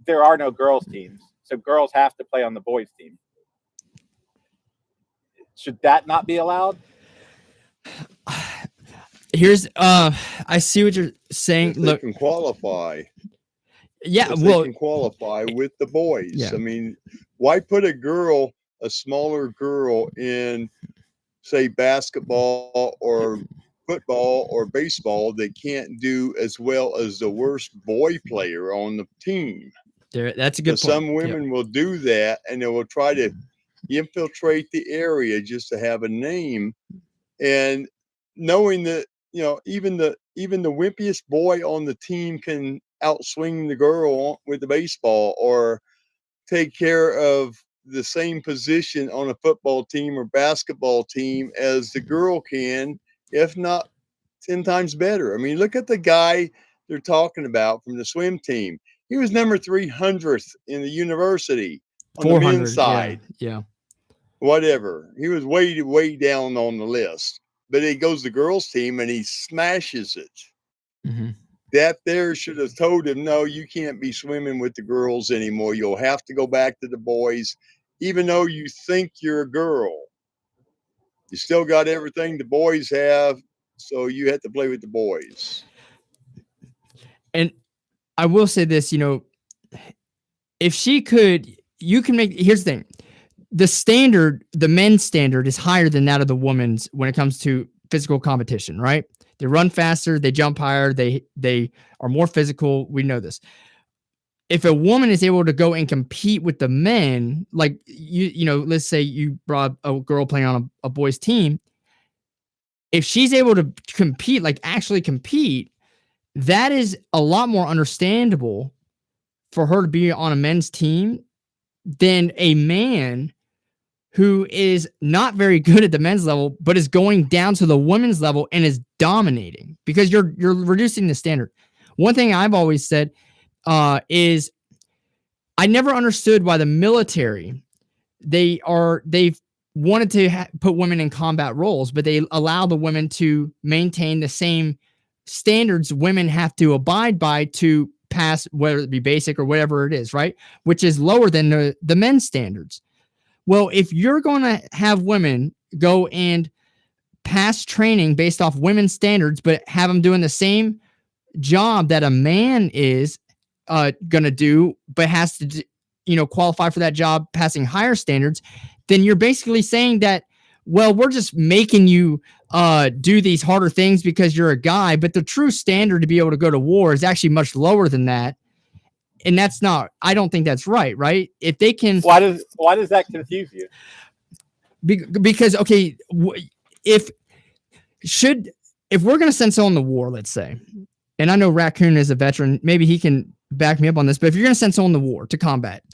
there are no girls teams, so girls have to play on the boys team. Should that not be allowed? Here's I see what you're saying. Look, they can qualify. Yeah, they can qualify with the boys. Yeah. I mean, why put a smaller girl in, say, basketball or football or baseball that can't do as well as the worst boy player on the team? That's a good point. Some women will do that, and they will try to infiltrate the area just to have a name, and knowing that even the wimpiest boy on the team can outswing the girl with the baseball or take care of the same position on a football team or basketball team as the girl can, if not 10 times better. I mean, look at the guy they're talking about from the swim team. He was number 300th in the university on the men's side. Yeah. Whatever. He was way down on the list. But he goes to the girls' team and he smashes it. Mm-hmm. That there should have told him, no, you can't be swimming with the girls anymore. You'll have to go back to the boys, even though you think you're a girl. You still got everything the boys have, so you have to play with the boys. And I will say this, if she could, you can make, here's the thing. The men's standard is higher than that of the women's when it comes to physical competition, right? They run faster, they jump higher, they are more physical. We know this. If a woman is able to go and compete with the men, like let's say you brought a girl playing on a boys team, if she's able to compete, like actually compete, that is a lot more understandable for her to be on a men's team than a man who is not very good at the men's level, but is going down to the women's level and is dominating, because you're reducing the standard. One thing I've always said is I never understood why the military, they've wanted to put women in combat roles, but they allow the women to maintain the same standards women have to abide by to pass, whether it be basic or whatever it is, right? Which is lower than the men's standards. Well, if you're going to have women go and pass training based off women's standards, but have them doing the same job that a man is going to do, but has to, qualify for that job passing higher standards, then you're basically saying that, well, we're just making you do these harder things because you're a guy, but the true standard to be able to go to war is actually much lower than that. And that's not, I don't think that's right? If they can... Why does that confuse you? Because, okay, if we're going to send someone to war, let's say, and I know Raccoon is a veteran, maybe he can back me up on this, but if you're going to send someone to war, to combat,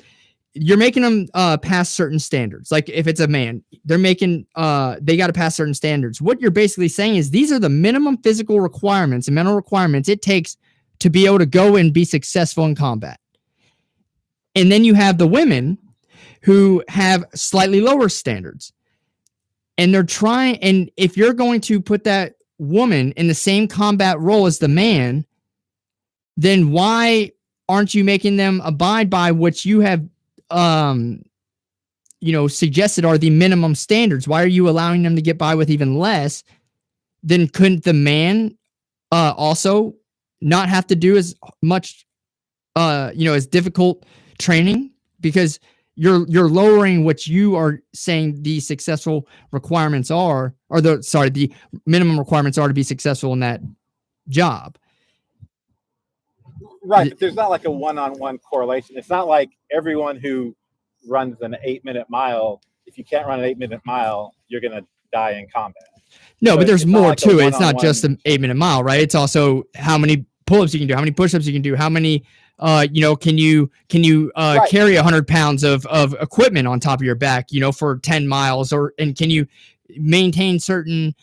you're making them pass certain standards. Like if it's a man, they're making they got to pass certain standards. What you're basically saying is these are the minimum physical requirements and mental requirements it takes to be able to go and be successful in combat. And then you have the women who have slightly lower standards. And they're trying, and if you're going to put that woman in the same combat role as the man, then why aren't you making them abide by what you have suggested are the minimum standards? Why are you allowing them to get by with even less? Then couldn't the man also not have to do as much as difficult training? Because you're lowering what you are saying the successful requirements are, or the minimum requirements are to be successful in that job. Right, but there's not like a one-on-one correlation. It's not like everyone who runs an 8-minute mile, if you can't run an 8-minute mile, you're going to die in combat. No, but there's more like to it. It's not just an 8-minute mile, right? It's also how many pull-ups you can do, how many push-ups you can do, how many can you Right. carry 100 pounds of equipment on top of your back, for 10 miles, and can you maintain certain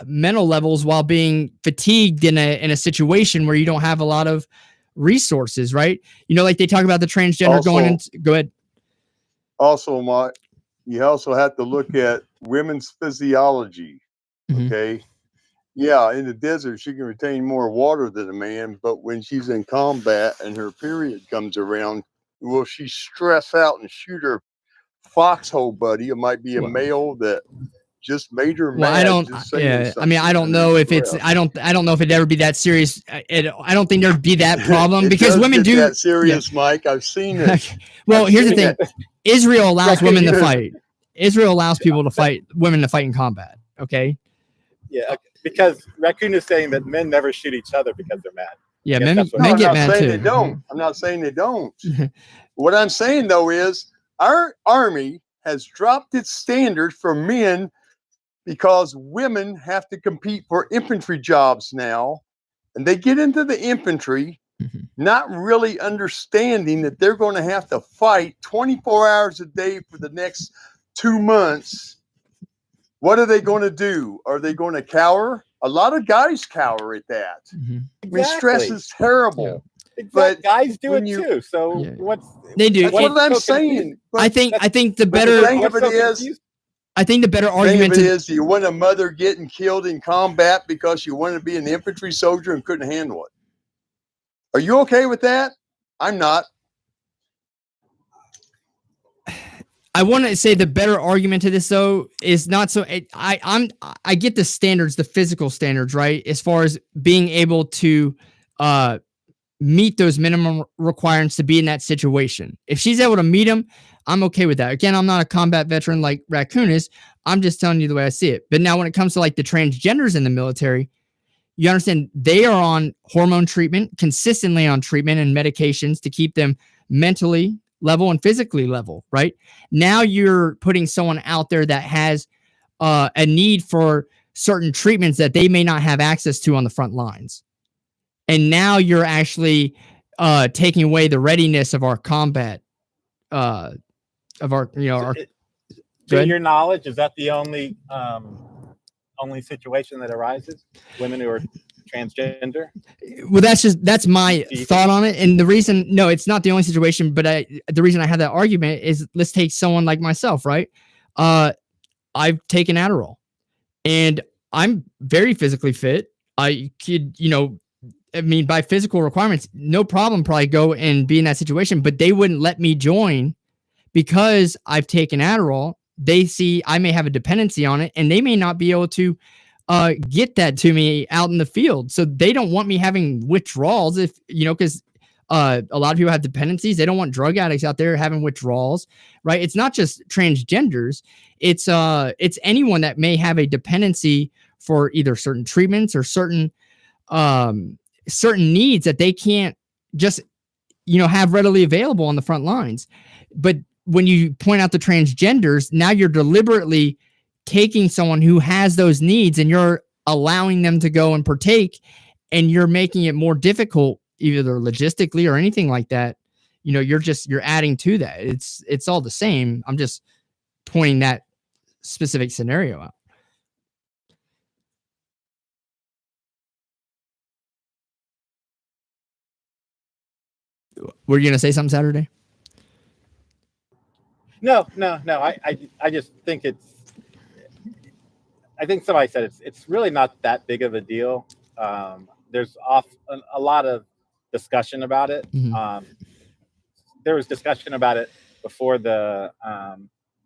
mental levels while being fatigued in a situation where you don't have a lot of resources, right? Like they talk about the transgender Also- going into, go ahead. Also, you also have to look at women's physiology. Mhm. Okay. Yeah, in the desert, she can retain more water than a man, but when she's in combat and her period comes around, will she stress out and shoot her foxhole buddy? It might be a Well- male that just made her Well, mad. I don't. just saying Yeah, I mean, I something don't and know they're if it's. stressed. I don't know if it'd ever be that serious. I don't think there'd be that problem It because does women get do. that serious, Mike. I've seen it. Well, I've here's the seen thing: Israel allows Right, women to you- fight. Israel allows people to fight, women to fight in combat. Okay. Yeah, because Raccoon is saying that men never shoot each other because they're mad. Yeah, Yes, men that's what- men I'm get not mad saying too. they don't. I'm not saying they don't. What I'm saying though is our army has dropped its standard for men because women have to compete for infantry jobs now, and they get into the infantry Mhm. not really understanding that they're going to have to fight 24 hours a day for the next 2 months. What are they going to do? Are they going to cower? A lot of guys cower at that. Mhm. I mean, stress is terrible. Exactly. Guys do when it you- too. So Yeah. what's They do. That's What's what I'm so confusing? saying. But I think the but the better. thing of what's it so is, confusing? I think the better thing argument of it to is, do you want a mother getting killed in combat because you wanted to be an infantry soldier and couldn't handle it? Are you okay with that? I'm not. I want to say the better argument to this though is not so. I get the standards, the physical standards, right? As far as being able to meet those minimum requirements to be in that situation. If she's able to meet them, I'm okay with that. Again, I'm not a combat veteran like Raccoon is. I'm just telling you the way I see it. But now when it comes to like the transgenders in the military, you understand they are on hormone treatment, consistently on treatment and medications to keep them mentally level and physically level, right? Now you're putting someone out there that has a need for certain treatments that they may not have access to on the front lines. And now you're actually taking away the readiness of our combat, of our, our. Go To ahead. your knowledge, is that the only situation that arises? Women who are transgender? Well, that's my Do you thought on it. And the reason, no, it's not the only situation, but the reason I had that argument is let's take someone like myself, right? I've taken Adderall and I'm very physically fit. I could, by physical requirements, no problem, probably go and be in that situation, but they wouldn't let me join because I've taken Adderall. They see I may have a dependency on it and they may not be able to get that to me out in the field. So they don't want me having withdrawals if, because a lot of people have dependencies. They don't want drug addicts out there having withdrawals, right? It's not just transgenders. It's anyone that may have a dependency for either certain treatments or certain needs that they can't just, have readily available on the front lines. But when you point out the transgenders, now you're deliberately taking someone who has those needs and you're allowing them to go and partake, and you're making it more difficult. either logistically or anything like that. You know, you're adding to that. It's all the same. I'm just pointing that specific scenario out. Were you gonna say something, Saturday? No. I just think I think somebody said it's really not that big of a deal. There's a lot of discussion about it. Mm-hmm. There was discussion about it before the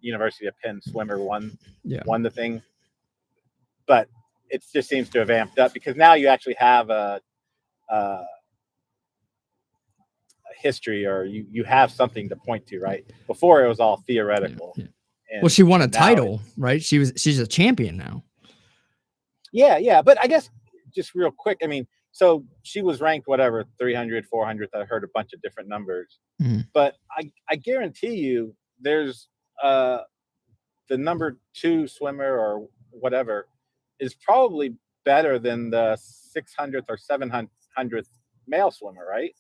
University of Penn swimmer won the thing, but it just seems to have amped up because now you actually have a history, or you have something to point to, right? Before it was all theoretical. Yeah. Well, she won a title, right? She's a champion now. Yeah. But I guess just real quick, I mean, so she was ranked whatever 300, 400. I heard a bunch of different numbers, but I guarantee you, there's the number 2 swimmer or whatever is probably better than the 600th or 700th male swimmer, right?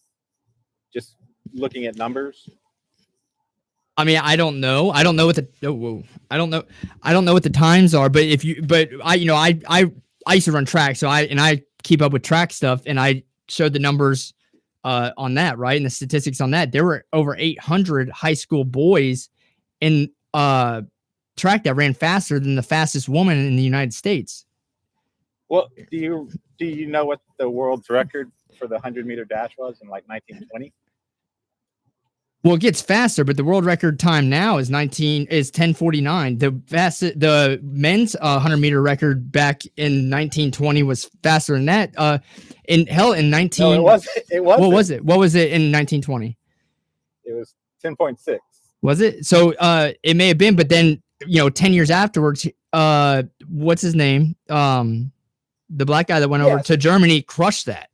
Just looking at numbers. I mean, I don't know. I don't know what I don't know what the times are. But I used to run track, so I keep up with track stuff, and I showed the numbers on that, right, and the statistics on that. There were over 800 high school boys in track that ran faster than the fastest woman in the United States. Well, do you know what the world's record for the 100-meter dash was in like 1920? Well, it gets faster, but the world record time now is 10:49. The men's 100-meter record back in 1920 was faster than that. In 19 No, it wasn't. What was it? What was it in 1920? It was 10.6. Was it? So it may have been, but then 10 years afterwards, what's his name? The black guy that went over to Germany crushed that.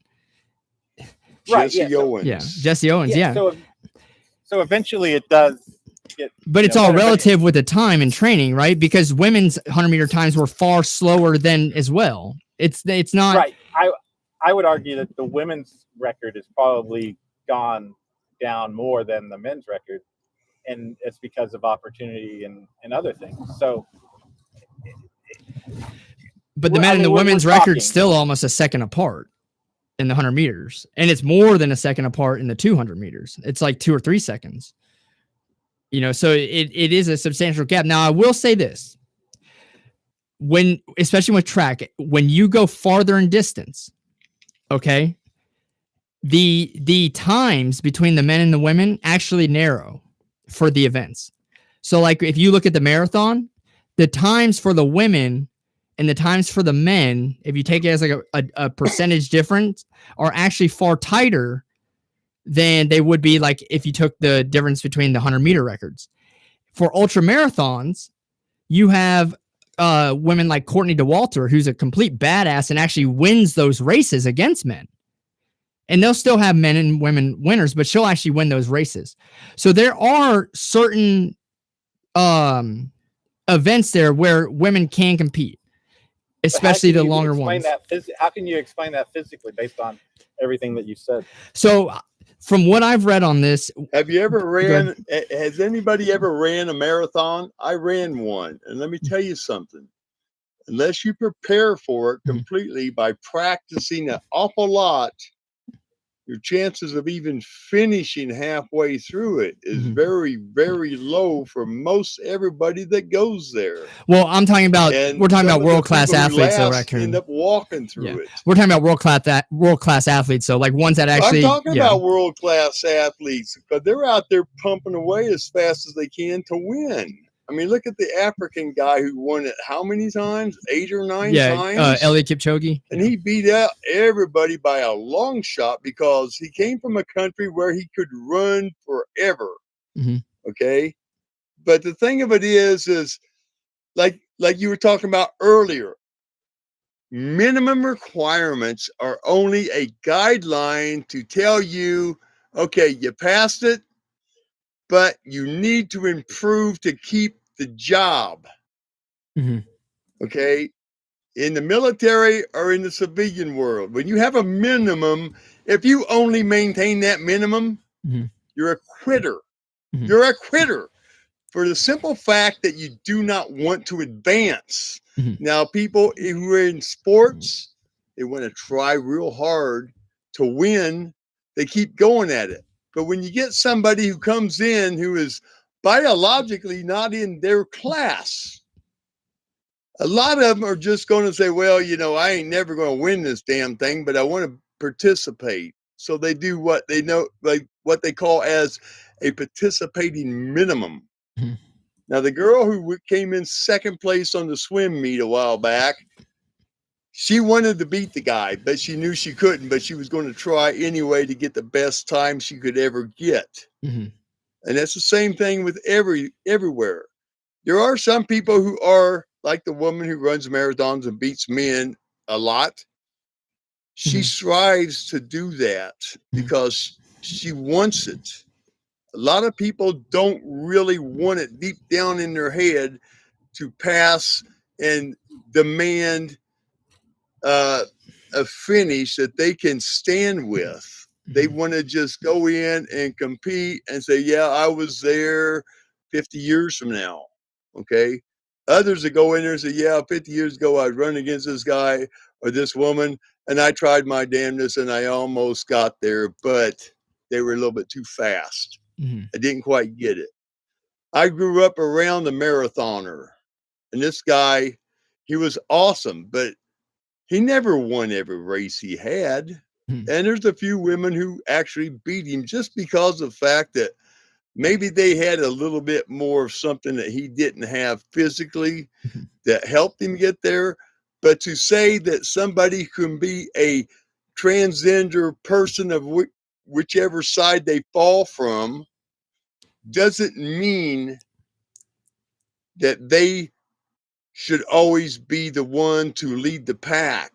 Right, Jesse Owens. Yeah, Jesse Owens. Yeah. So eventually it does get. But it's all relative with the time and training, right? Because women's 100-meter times were far slower than as well. It's not right. I would argue that the women's record has probably gone down more than the men's record, and it's because of opportunity and other things. So. But the men and the women's record's still almost a second apart in the 100 meters. And it's more than a second apart in the 200 meters. It's like 2 or 3 seconds. So it is a substantial gap. Now, I will say this. Especially with track, when you go farther in distance, okay, the times between the men and the women actually narrow for the events. So like if you look at the marathon, the times for the women and the times for the men, if you take it as like a percentage difference, are actually far tighter than they would be like if you took the difference between the 100-meter records. For ultra marathons, you have women like Courtney DeWalter, who's a complete badass and actually wins those races against men. And they'll still have men and women winners, but she'll actually win those races. So there are certain events there where women can compete. Especially the longer ones. How can you explain that physically based on everything that you said? So, from what I've read on this, have you ever ran? Has anybody ever ran a marathon? I ran one, and let me tell you something. Unless you prepare for it completely by practicing an awful lot, your chances of even finishing halfway through it is very, very low for most everybody that goes there. Well, we're talking about world-class athletes, though, right? End up walking through it. We're talking about world-class athletes, so like ones that actually. I'm talking about world-class athletes, but they're out there pumping away as fast as they can to win. I mean, look at the African guy who won it how many times? 8 or 9 times? Eliud Kipchoge. And he beat out everybody by a long shot because he came from a country where he could run forever. Okay? But the thing of it is like you were talking about earlier, minimum requirements are only a guideline to tell you, okay, you passed it, but you need to improve to keep the job. Okay. in the military or in the civilian world, when you have a minimum, if you only maintain that minimum, you're a quitter. You're a quitter for the simple fact that you do not want to advance. Now, people who are in sports, they want to try real hard to win. They keep going at it. But when you get somebody who comes in who is biologically not in their class, a lot of them are just going to say, well, I ain't never going to win this damn thing, but I want to participate. So they do what they know, like what they call as a participating minimum. Now, the girl who came in second place on the swim meet a while back, she wanted to beat the guy, but she knew she couldn't, but she was going to try anyway to get the best time she could ever get. And that's the same thing with everywhere. There are some people who are like the woman who runs marathons and beats men a lot. She strives to do that because she wants it. A lot of people don't really want it deep down in their head to pass and demand a finish that they can stand with. They want to just go in and compete and say, yeah, I was there 50 years from now. Okay. Others that go in there and say, yeah, 50 years ago, I'd run against this guy or this woman, and I tried my damnedest and I almost got there, but they were a little bit too fast. I didn't quite get it. I grew up around the marathoner, and this guy, he was awesome, but he never won every race he had. And there's a few women who actually beat him just because of the fact that maybe they had a little bit more of something that he didn't have physically that helped him get there. But to say that somebody can be a transgender person of whichever side they fall from doesn't mean that they should always be the one to lead the pack.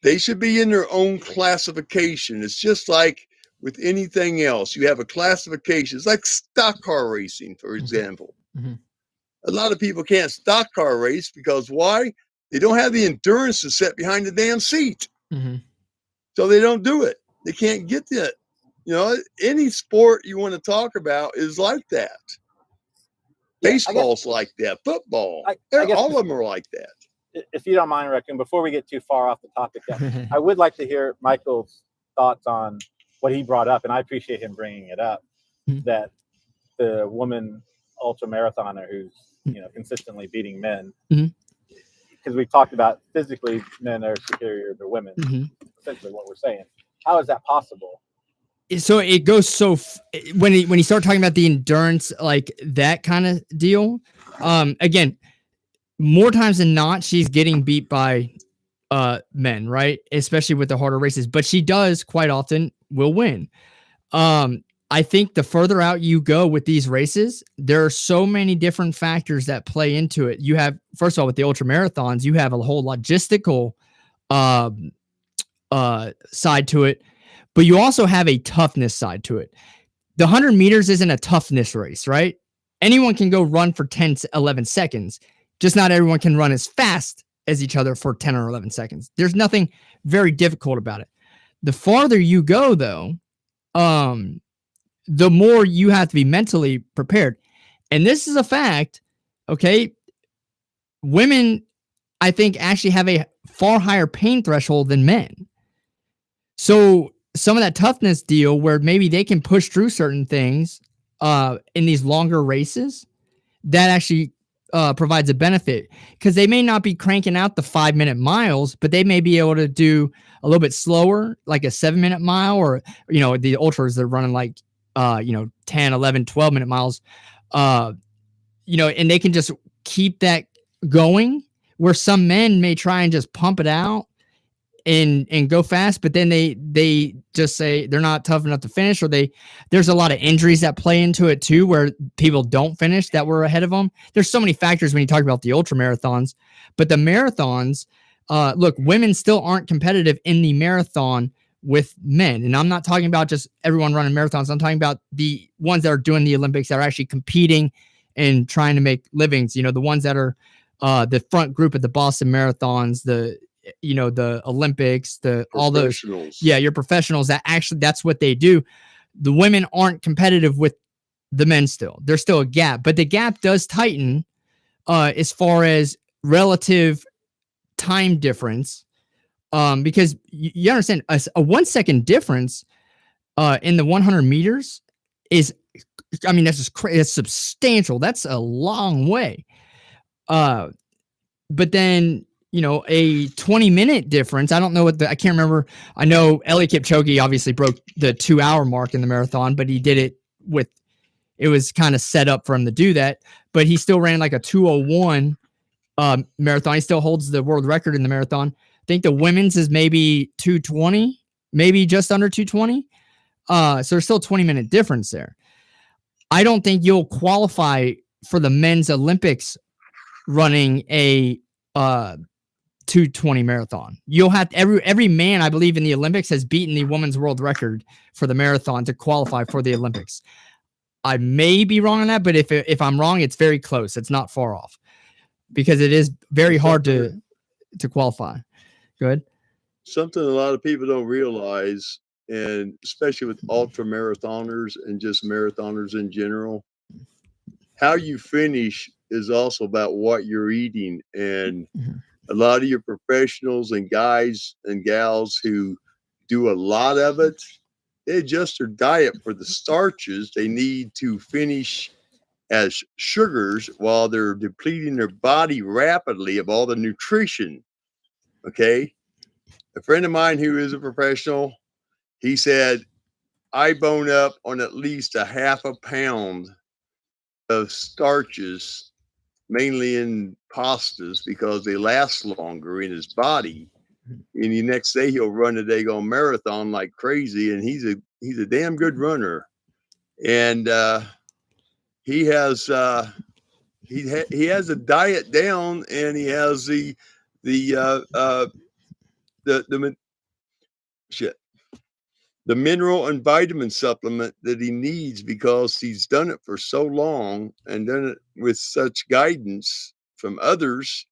They should be in their own classification. It's just like with anything else. You have a classification. It's like stock car racing, for example. A lot of people can't stock car race because why? They don't have the endurance to sit behind the damn seat. So they don't do it. They can't get that. Any sport you want to talk about is like that. Baseball's like that. Football. All of them are like that. If you don't mind, Raccoon, before we get too far off the topic, I would like to hear Michael's thoughts on what he brought up, and I appreciate him bringing it up, that the woman ultra marathoner who's consistently beating men, because we've talked about physically men are superior to women, essentially what we're saying. How is that possible? So it goes when you start talking about the endurance, like that kind of deal, again, more times than not, she's getting beat by men, right? Especially with the harder races, but she does quite often will win. I think the further out you go with these races, there are so many different factors that play into it. You have, first of all, with the ultra marathons, you have a whole logistical side to it, but you also have a toughness side to it. The 100 meters isn't a toughness race, right? Anyone can go run for 10 to 11 seconds. Just not everyone can run as fast as each other for 10 or 11 seconds. There's nothing very difficult about it. The farther you go, though, the more you have to be mentally prepared. And this is a fact, okay? Women, I think, actually have a far higher pain threshold than men. So some of that toughness deal where maybe they can push through certain things in these longer races, that actually provides a benefit, because they may not be cranking out the 5-minute miles, but they may be able to do a little bit slower, like a 7-minute mile, or, the ultras, they're running like, 10, 11, 12-minute miles, and they can just keep that going, where some men may try and just pump it out and go fast, but then they just say they're not tough enough to finish, or there's a lot of injuries that play into it too, where people don't finish that were ahead of them. There's so many factors when you talk about the ultra marathons, but the marathons, look, women still aren't competitive in the marathon with men. And I'm not talking about just everyone running marathons. I'm talking about the ones that are doing the Olympics, that are actually competing and trying to make livings, the ones that are the front group at the Boston marathons, the Olympics, all those. Yeah, your professionals that's what they do. The women aren't competitive with the men still. There's still a gap, but the gap does tighten as far as relative time difference. Because you understand a 1 second difference in the 100 meters is, I mean, that's just it's substantial. That's a long way. But then, a 20-minute difference. I don't know I can't remember. I know Eliud Kipchoge obviously broke the 2-hour mark in the marathon, but he did it it was kind of set up for him to do that. But he still ran like a 2:01 marathon. He still holds the world record in the marathon. I think the women's is maybe 2:20, maybe just under 2:20. So there's still a 20-minute difference there. I don't think you'll qualify for the men's Olympics running a 2:20 marathon. You'll have every man, I believe, in the Olympics has beaten the women's world record for the marathon to qualify for the Olympics. I may be wrong on that, but if I'm wrong, it's very close. It's not far off because it is very hard to qualify. Good. Something a lot of people don't realize, and especially with ultra marathoners and just marathoners in general, how you finish is also about what you're eating. And a lot of your professionals and guys and gals who do a lot of it, they adjust their diet for the starches they need to finish as sugars while they're depleting their body rapidly of all the nutrition. Okay. A friend of mine who is a professional, he said, I bone up on at least a half a pound of starches, mainly in pastas, because they last longer in his body. And the next day he'll run a daggone marathon like crazy, and he's a damn good runner. And he has a diet down, and he has the mineral and vitamin supplement that he needs because he's done it for so long and done it with such guidance from others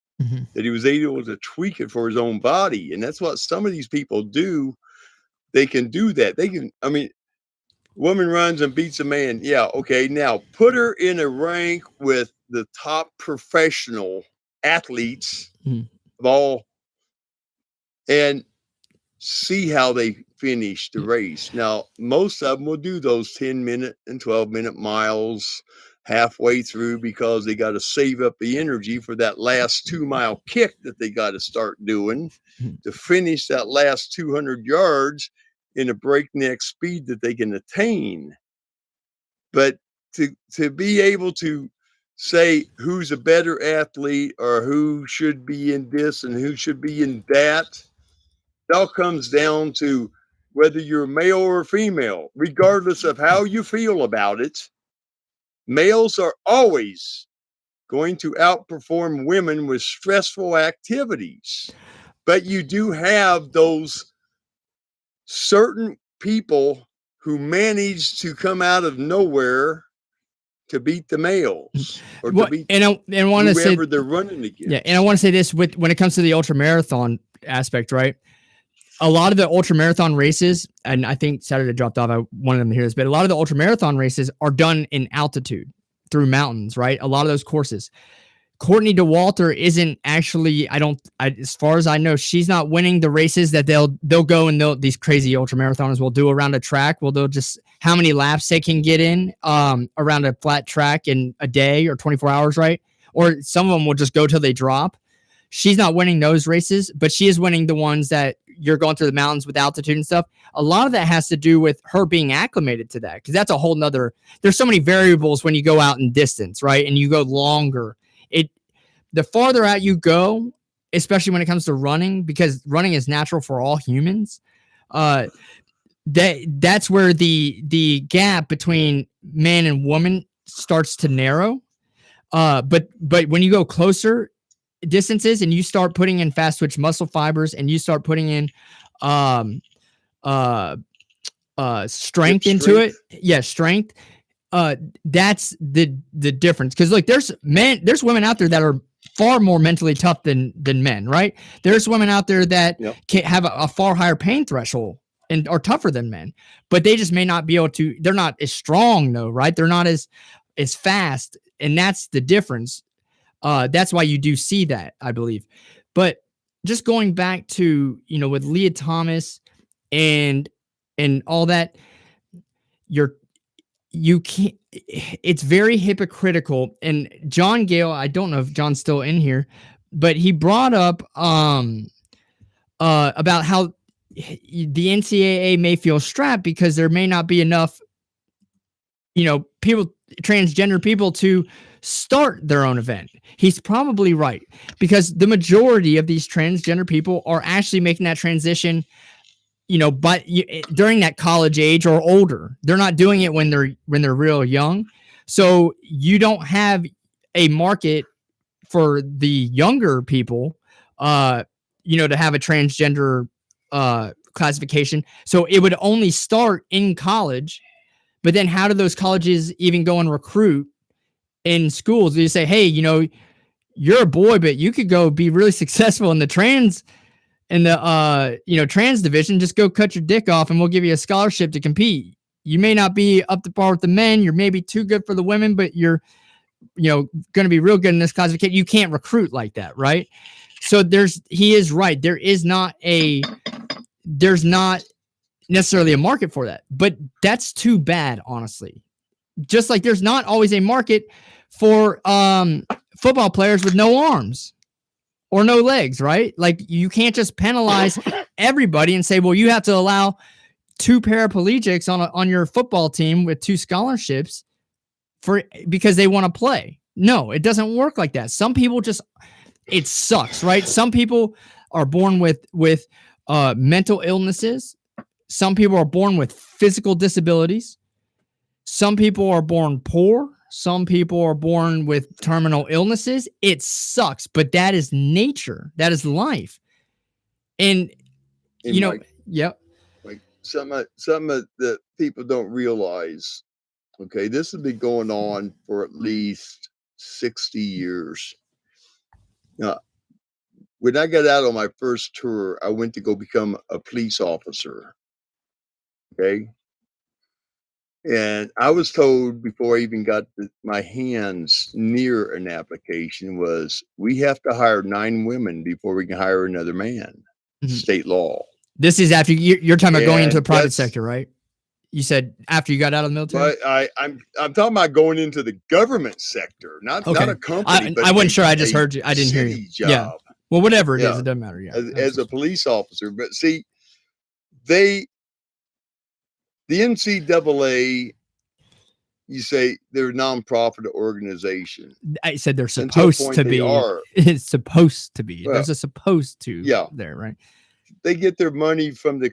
that he was able to tweak it for his own body. And that's what some of these people do. They can do that. Woman runs and beats a man. Yeah. Okay. Now put her in a rank with the top professional athletes of all and see how they finish the race. Now, most of them will do those 10-minute and 12-minute miles halfway through because they got to save up the energy for that last 2-mile kick that they got to start doing to finish that last 200 yards in a breakneck speed that they can attain. But to be able to say who's a better athlete or who should be in this and who should be in that, it all comes down to whether you're male or female, regardless of how you feel about it. Males are always going to outperform women with stressful activities. But you do have those certain people who manage to come out of nowhere to beat the males or to beat whoever they're running against. Yeah, and I want to say this when it comes to the ultra marathon aspect, right? A lot of the ultra marathon races, and I think Saturday dropped off, I wanted them to hear this, but a lot of the ultra marathon races are done in altitude through mountains, right? A lot of those courses. Courtney DeWalter isn't actually, as far as I know, she's not winning the races that they'll go and these crazy ultra marathoners will do around a track. Well, they'll just how many laps they can get in around a flat track in a day or 24 hours, right? Or some of them will just go till they drop. She's not winning those races, but she is winning the ones that you're going through the mountains with altitude and stuff. A lot of that has to do with her being acclimated to that, because that's a whole nother, there's so many variables when you go out in distance, right? And you go longer. The farther out you go, especially when it comes to running, because running is natural for all humans, that's where the gap between man and woman starts to narrow. But when you go closer distances and you start putting in fast twitch muscle fibers and you start putting in strength into it, strength. That's the difference. Because like there's women out there that are far more mentally tough than men, right? There's women out there that can have a far higher pain threshold and are tougher than men, but they just may not be able to. They're not as strong, though, right? They're not as fast, and that's the difference. That's why you do see that, I believe. But just going back to, with Leah Thomas and all that, you can't. It's very hypocritical. And John Gale, I don't know if John's still in here, but he brought up about how the NCAA may feel strapped because there may not be enough, people, transgender people, to start their own event. He's probably right, because the majority of these transgender people are actually making that transition, but during that college age or older. They're not doing it when they're real young. So you don't have a market for the younger people, to have a transgender classification. So it would only start in college. But then how do those colleges even go and recruit in schools? They say, hey, you're a boy, but you could go be really successful in the trans division. Just go cut your dick off and we'll give you a scholarship to compete. You may not be up to par with the men. You're maybe too good for the women, but you're, going to be real good in this classification. You can't recruit like that, right? So he is right. There's not necessarily a market for that, but that's too bad, honestly. Just like there's not always a market for football players with no arms or no legs, right? Like you can't just penalize everybody and say, well, you have to allow 2 paraplegics on your football team with 2 scholarships because they want to play. No, it doesn't work like that. Some people it sucks, right? Some people are born with mental illnesses. Some people are born with physical disabilities. Some people are born poor. Some people are born with terminal illnesses. It sucks, but that is nature. That is life. And Mike, yep. Like some that people don't realize. Okay, this has been going on for at least 60 years. Now, when I got out on my first tour, I went to go become a police officer. Okay. And I was told before I even got my hands near an application was, we have to hire 9 women before we can hire another man. Mm-hmm. State law. This is after you're talking about going into the private sector, right? You said after you got out of the military. But I'm talking about going into the government sector, not a company. I wasn't sure. I just heard you. I didn't hear you. Job. Yeah. Well, whatever it is, it doesn't matter. Yeah. As a police officer, but see, the NCAA, you say they're a nonprofit organization. I said they're supposed to be. It's supposed to be. Well, there's a supposed to there, right? They get their money from the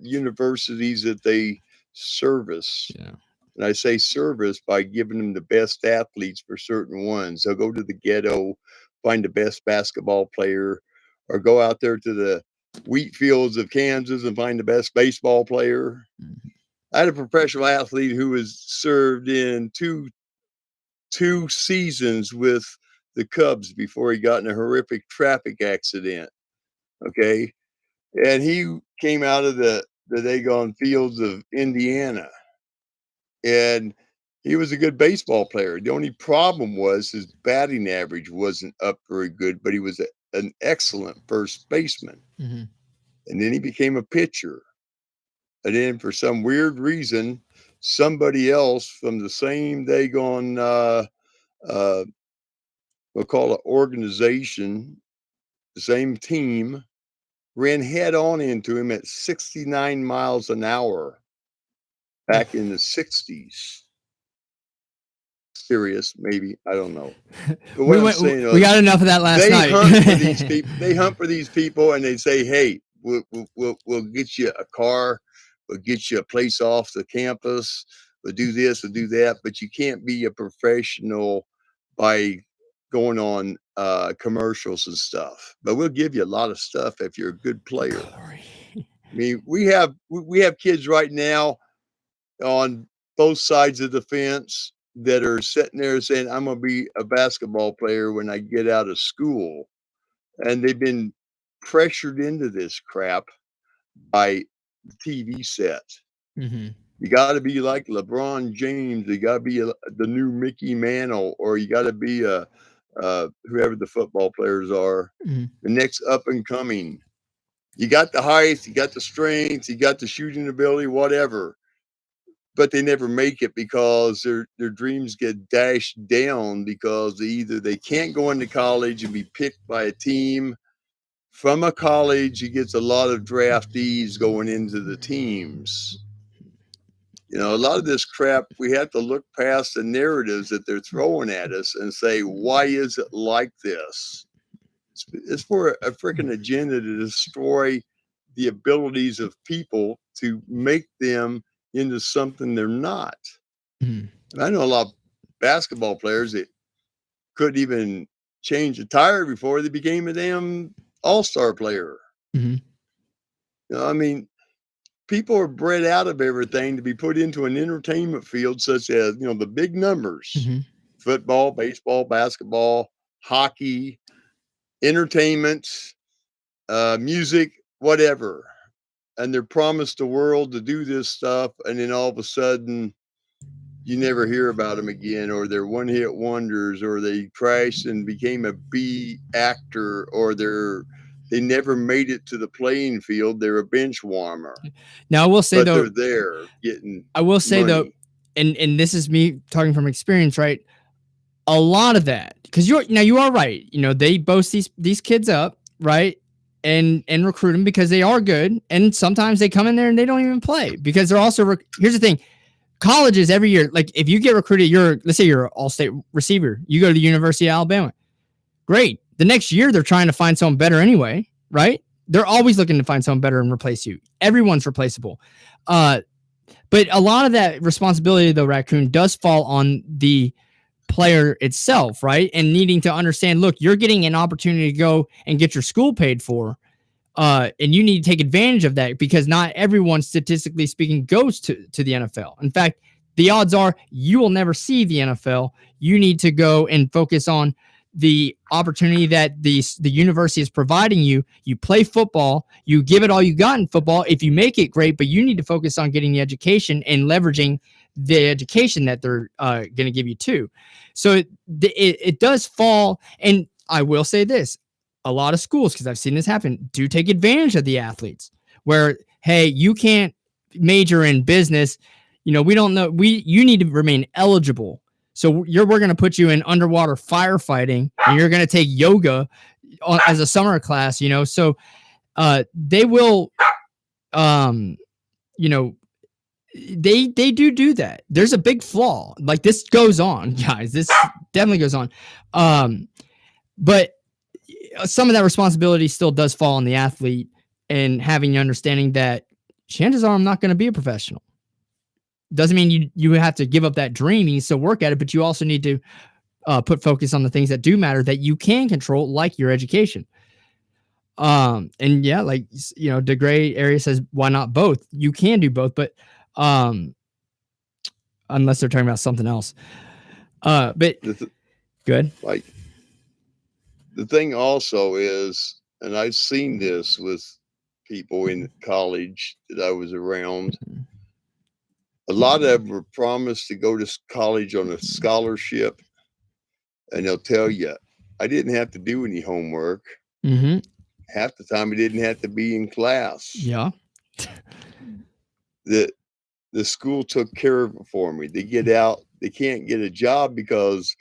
universities that they service. Yeah. And I say service by giving them the best athletes for certain ones. They'll go to the ghetto, find the best basketball player, or go out there to the wheat fields of Kansas and find the best baseball player. Mm-hmm. I had a professional athlete who was served in two seasons with the Cubs before he got in a horrific traffic accident. Okay. And he came out of the daggone fields of Indiana. And he was a good baseball player. The only problem was his batting average wasn't up very good, but he was an excellent first baseman. Mm-hmm. And then he became a pitcher. And then for some weird reason, somebody else from the same daggone, we'll call it organization, the same team, ran head on into him at 69 miles an hour back in the 60s. Serious, maybe, I don't know. But we got enough of that last night. They hunt for these people, and they say, "Hey, we'll get you a car, we'll get you a place off the campus, we'll do this, we'll do that." But you can't be a professional by going on commercials and stuff. But we'll give you a lot of stuff if you're a good player. I mean, we have kids right now on both sides of the fence that are sitting there saying, I'm going to be a basketball player when I get out of school. And they've been pressured into this crap by the TV set. Mm-hmm. You got to be like LeBron James. You got to be the new Mickey Mantle, or you got to be whoever the football players are, Mm-hmm. the next up and coming. You got the height, you got the strength, you got the shooting ability, whatever. But they never make it because their dreams get dashed down because they can't go into college and be picked by a team. From a college, he gets a lot of draftees going into the teams. You know, a lot of this crap, we have to look past the narratives that they're throwing at us and say, why is it like this? It's for a freaking agenda to destroy the abilities of people to make them into something they're not. Mm-hmm. And I know a lot of basketball players that couldn't even change a tire before they became a damn all-star player. Mm-hmm. You know, I mean, people are bred out of everything to be put into an entertainment field, such as, you know, the big numbers, Mm-hmm. football, baseball, basketball, hockey, entertainment, music, whatever. And they're promised the world to do this stuff. And then all of a sudden you never hear about them again, or they're one-hit wonders, or they crashed and became a B actor, or they never made it to the playing field. They're a bench warmer. Now I will say but though, they're there getting I will say money. though, and this is me talking from experience, right? A lot of that, because you are right. You know, they boast these kids up, right? And recruit them because they are good. And sometimes they come in there and they don't even play because they're also, here's the thing. Colleges every year, like if you get recruited, let's say you're an all-state receiver, you go to the University of Alabama. Great. The next year, they're trying to find someone better anyway, right? They're always looking to find someone better and replace you. Everyone's replaceable. But a lot of that responsibility, though, Raccoon, does fall on the player itself, right? And needing to understand, look, you're getting an opportunity to go and get your school paid for. And you need to take advantage of that because not everyone, statistically speaking, goes to the NFL. In fact, the odds are you will never see the NFL. You need to go and focus on the opportunity that the university is providing you. You play football, you give it all you got in football. If you make it, great, but you need to focus on getting the education and leveraging the education that they're going to give you too. So it does fall. And I will say this, a lot of schools, because I've seen this happen, do take advantage of the athletes where, hey, you can't major in business. You know, we don't know. You need to remain eligible. So we're going to put you in underwater firefighting and you're going to take yoga as a summer class, you know? So they will, you know, they do that. There's a big flaw. Like this goes on, guys. This definitely goes on. But some of that responsibility still does fall on the athlete and having the understanding that chances are I'm not going to be a professional. Doesn't mean you have to give up that dream. You still work at it, but you also need to put focus on the things that do matter that you can control, like your education. And yeah, like, you know, the gray area says, why not both? You can do both, but unless they're talking about something else. But good. Like the thing also is, and I've seen this with people in college that I was around. A lot of them were promised to go to college on a scholarship, and they'll tell you, I didn't have to do any homework. Mm-hmm. Half the time, I didn't have to be in class. Yeah. The school took care of it for me. They get out, they can't get a job because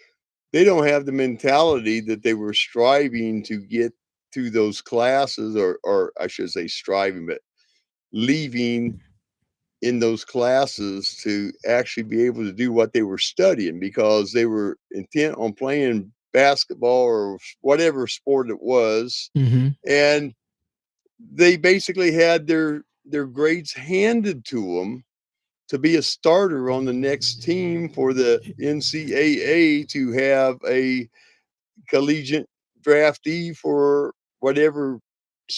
they don't have the mentality that they were striving to get to those classes, or I should say striving, but leaving in those classes to actually be able to do what they were studying because they were intent on playing basketball or whatever sport it was. Mm-hmm. And they basically had their grades handed to them to be a starter on the next team for the NCAA to have a collegiate draftee for whatever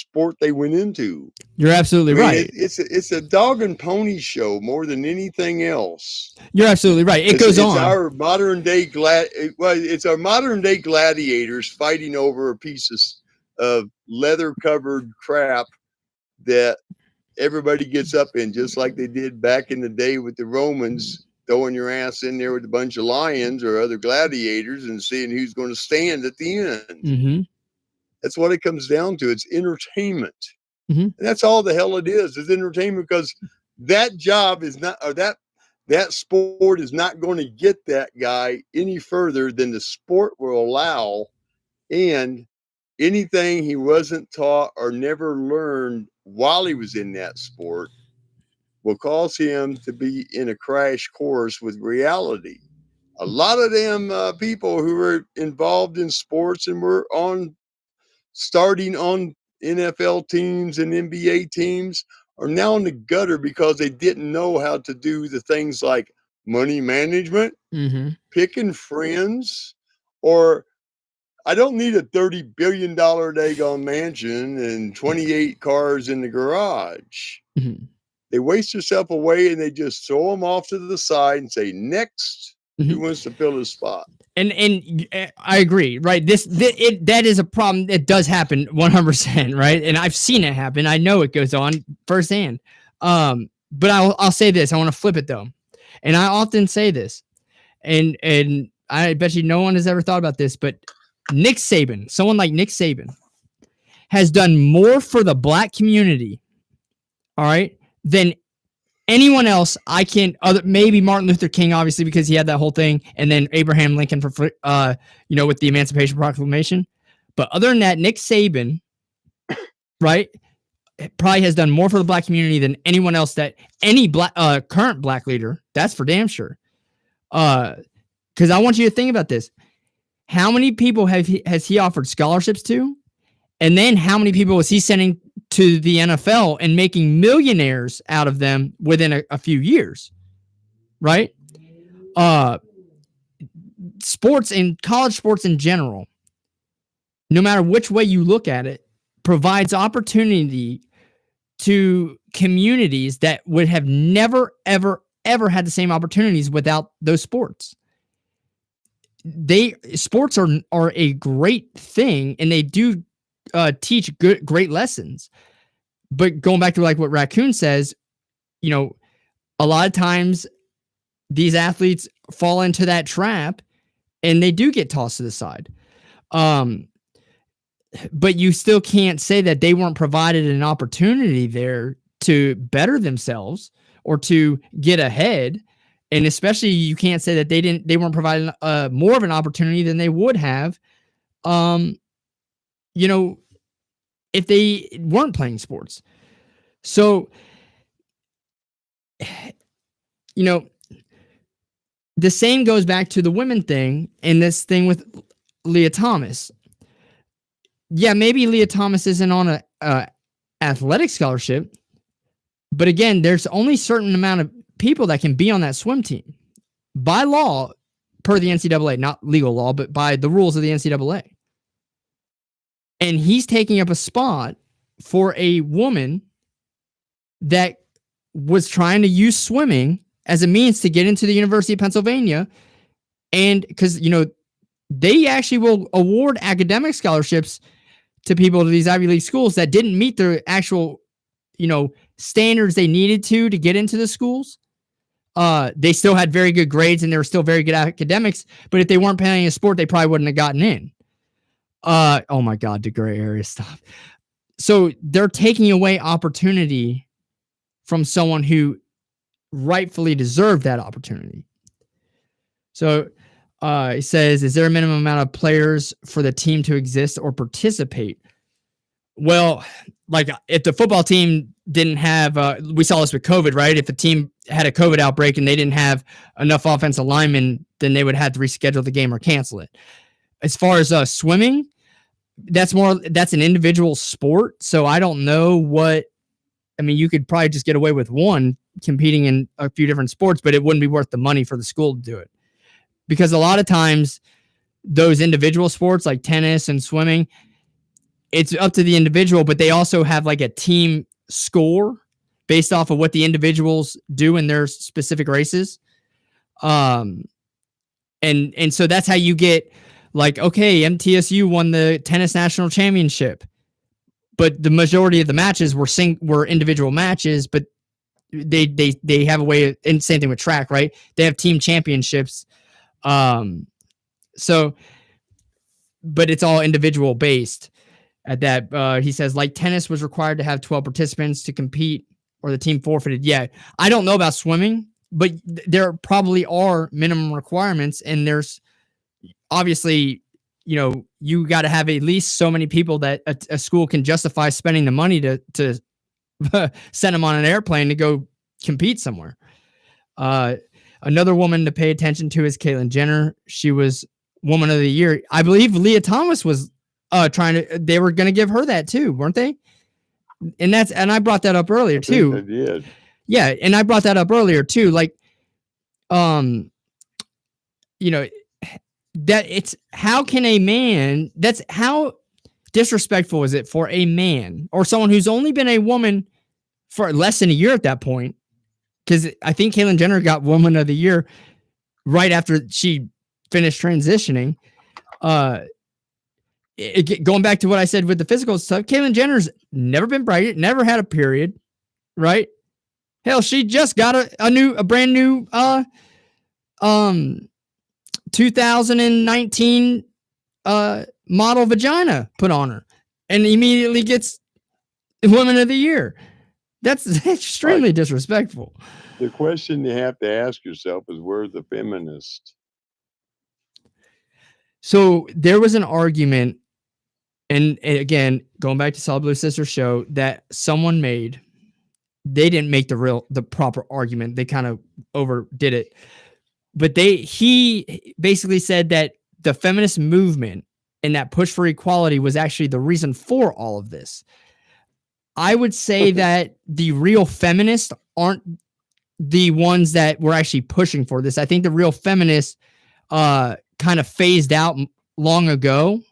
sport they went into. You're absolutely right. It's a dog and pony show more than anything else. You're absolutely right. It goes on. It's our modern day it's our modern day gladiators fighting over a piece of leather covered crap that everybody gets up in, just like they did back in the day with the Romans, throwing your ass in there with a bunch of lions or other gladiators and seeing who's going to stand at the end. Mm-hmm. That's what it comes down to. It's entertainment. Mm-hmm. And that's all the hell it is entertainment, because that job is not, or that sport is not going to get that guy any further than the sport will allow. And anything he wasn't taught or never learned while he was in that sport will cause him to be in a crash course with reality. A lot of them people who were involved in sports and were starting on NFL teams and NBA teams are now in the gutter because they didn't know how to do the things like money management, picking friends, or I don't need a $30 billion daggone mansion and 28 cars in the garage. They waste yourself away and they just throw them off to the side and say, next, who wants to fill his spot? And I agree, right? That is a problem. It does happen 100%, right? And I've seen it happen. I know it goes on firsthand. But I'll say this. I want to flip it though. And I often say this, and I bet you no one has ever thought about this, but Nick Saban, someone like Nick Saban, has done more for the black community, all right, than anyone else. Maybe Martin Luther King, obviously, because he had that whole thing, and then Abraham Lincoln for with the Emancipation Proclamation. But other than that, Nick Saban, right, probably has done more for the black community than anyone else, that any current black leader. That's for damn sure. Because I want you to think about this. How many people has he offered scholarships to? And then how many people was he sending to the NFL and making millionaires out of them within a few years? Right? Sports and college sports in general, no matter which way you look at it, provides opportunity to communities that would have never, ever, ever had the same opportunities without those sports. Sports are a great thing, and they do teach great lessons. But going back to like what Raccoon says, a lot of times these athletes fall into that trap and they do get tossed to the side. But you still can't say that they weren't provided an opportunity there to better themselves or to get ahead. And especially you can't say that they weren't provided more of an opportunity than they would have, if they weren't playing sports. So, the same goes back to the women thing and this thing with Leah Thomas. Yeah, maybe Leah Thomas isn't on a athletic scholarship, but again, there's only a certain amount of people that can be on that swim team by law, per the NCAA, not legal law, but by the rules of the NCAA. And he's taking up a spot for a woman that was trying to use swimming as a means to get into the University of Pennsylvania. And because, they actually will award academic scholarships to people to these Ivy League schools that didn't meet their actual, standards they needed to get into the schools. They still had very good grades and they were still very good academics, but if they weren't playing a sport, they probably wouldn't have gotten in. Oh my God, the gray area stuff. So they're taking away opportunity from someone who rightfully deserved that opportunity. So he says, is there a minimum amount of players for the team to exist or participate? Well, like if the football team didn't have, we saw this with COVID, right? If the team had a COVID outbreak and they didn't have enough offensive linemen, then they would have to reschedule the game or cancel it. As far as swimming, that's an individual sport. So I don't know you could probably just get away with one competing in a few different sports, but it wouldn't be worth the money for the school to do it. Because a lot of times those individual sports like tennis and swimming, it's up to the individual, but they also have like a team score based off of what the individuals do in their specific races. And so that's how you get like, okay, MTSU won the tennis national championship, but the majority of the matches were individual matches, but they have a way of, and same thing with track, right? They have team championships. So, but it's all individual based at that. He says, like tennis was required to have 12 participants to compete or the team forfeited. Yeah. I don't know about swimming, but there probably are minimum requirements, and there's obviously, you got to have at least so many people that a school can justify spending the money to send them on an airplane to go compete somewhere. Another woman to pay attention to is Caitlyn Jenner. She was Woman of the Year. I believe Leah Thomas was they were going to give her that too, weren't they? And I brought that up earlier too. I did. Yeah, and I brought that up earlier too. Like, that it's how can a man? That's how disrespectful is it for a man or someone who's only been a woman for less than a year at that point? Because I think Caitlyn Jenner got Woman of the Year right after she finished transitioning. Going back to what I said with the physical stuff, Caitlyn Jenner's never been pregnant, never had a period, right? Hell, she just got a brand new 2019 model vagina put on her, and immediately gets Woman of the Year. That's extremely disrespectful. The question you have to ask yourself is, where's the feminist? So there was an argument, and again, going back to Solid Blue Sisters show, that someone made. They didn't make the proper argument. They kind of overdid it. But he basically said that the feminist movement and that push for equality was actually the reason for all of this. I would say that the real feminists aren't the ones that were actually pushing for this. I think the real feminists kind of phased out long ago,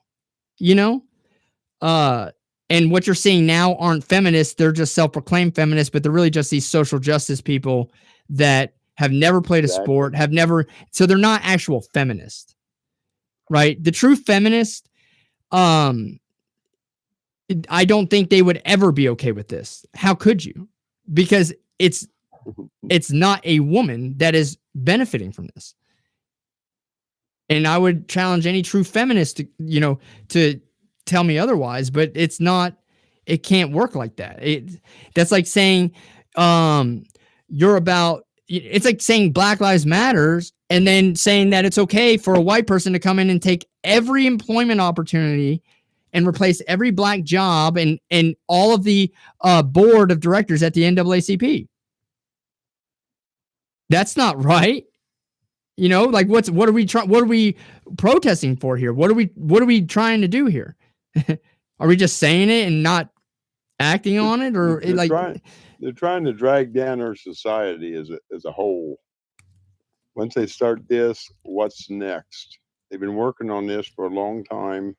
and what you're seeing now aren't feminists. They're just self-proclaimed feminists, but they're really just these social justice people that have never played a sport, so they're not actual feminists, right? The true feminist, I don't think they would ever be okay with this. How could you? Because it's not a woman that is benefiting from this. And I would challenge any true feminist to tell me otherwise, but it's not, it can't work like that. That's like saying, it's like saying Black Lives Matters and then saying that it's okay for a white person to come in and take every employment opportunity and replace every black job and all of the board of directors at the NAACP. That's not right. Like what are we protesting for here? What are we trying to do here? Are we just saying it and not acting on it, or they're trying to drag down our society as a whole. Once they start this, what's next? They've been working on this for a long time.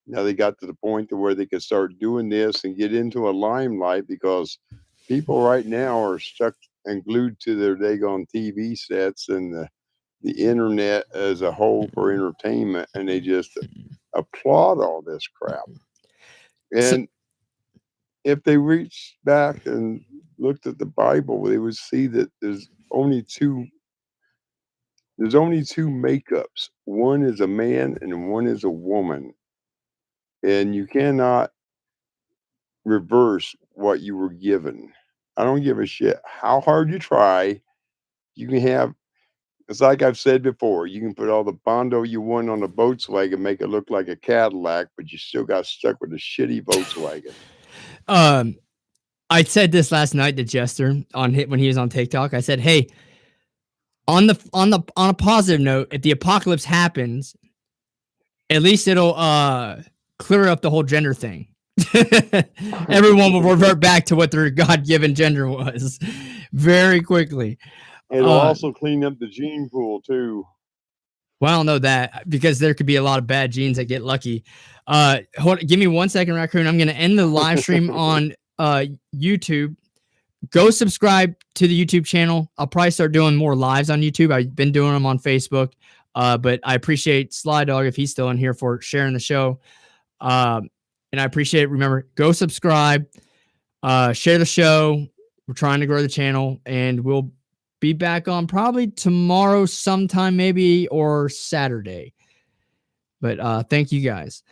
Now they got to the point to where they can start doing this and get into a limelight, because people right now are stuck and glued to their daggone TV sets and the internet as a whole for entertainment, and they just applaud all this crap. And if they reached back and looked at the Bible, they would see that there's only two makeups. One is a man and one is a woman. And you cannot reverse what you were given. I don't give a shit how hard you try. You can have, it's like I've said before, you can put all the Bondo you want on a Volkswagen and make it look like a Cadillac, but you still got stuck with a shitty Volkswagen. I said this last night to Jester when he was on TikTok. I said, hey, on a positive note, if the apocalypse happens, at least it'll clear up the whole gender thing. Everyone will revert back to what their God-given gender was very quickly. It'll also clean up the gene pool too. Well, I don't know that because there could be a lot of bad genes that get lucky. Give me 1 second, Raccoon. I'm going to end the live stream on YouTube. Go subscribe to the YouTube channel. I'll probably start doing more lives on YouTube. I've been doing them on Facebook, but I appreciate Sly Dog if he's still in here for sharing the show. And I appreciate it. Remember, go subscribe, share the show. We're trying to grow the channel, and we'll be back on probably tomorrow sometime, maybe, or Saturday. But thank you guys.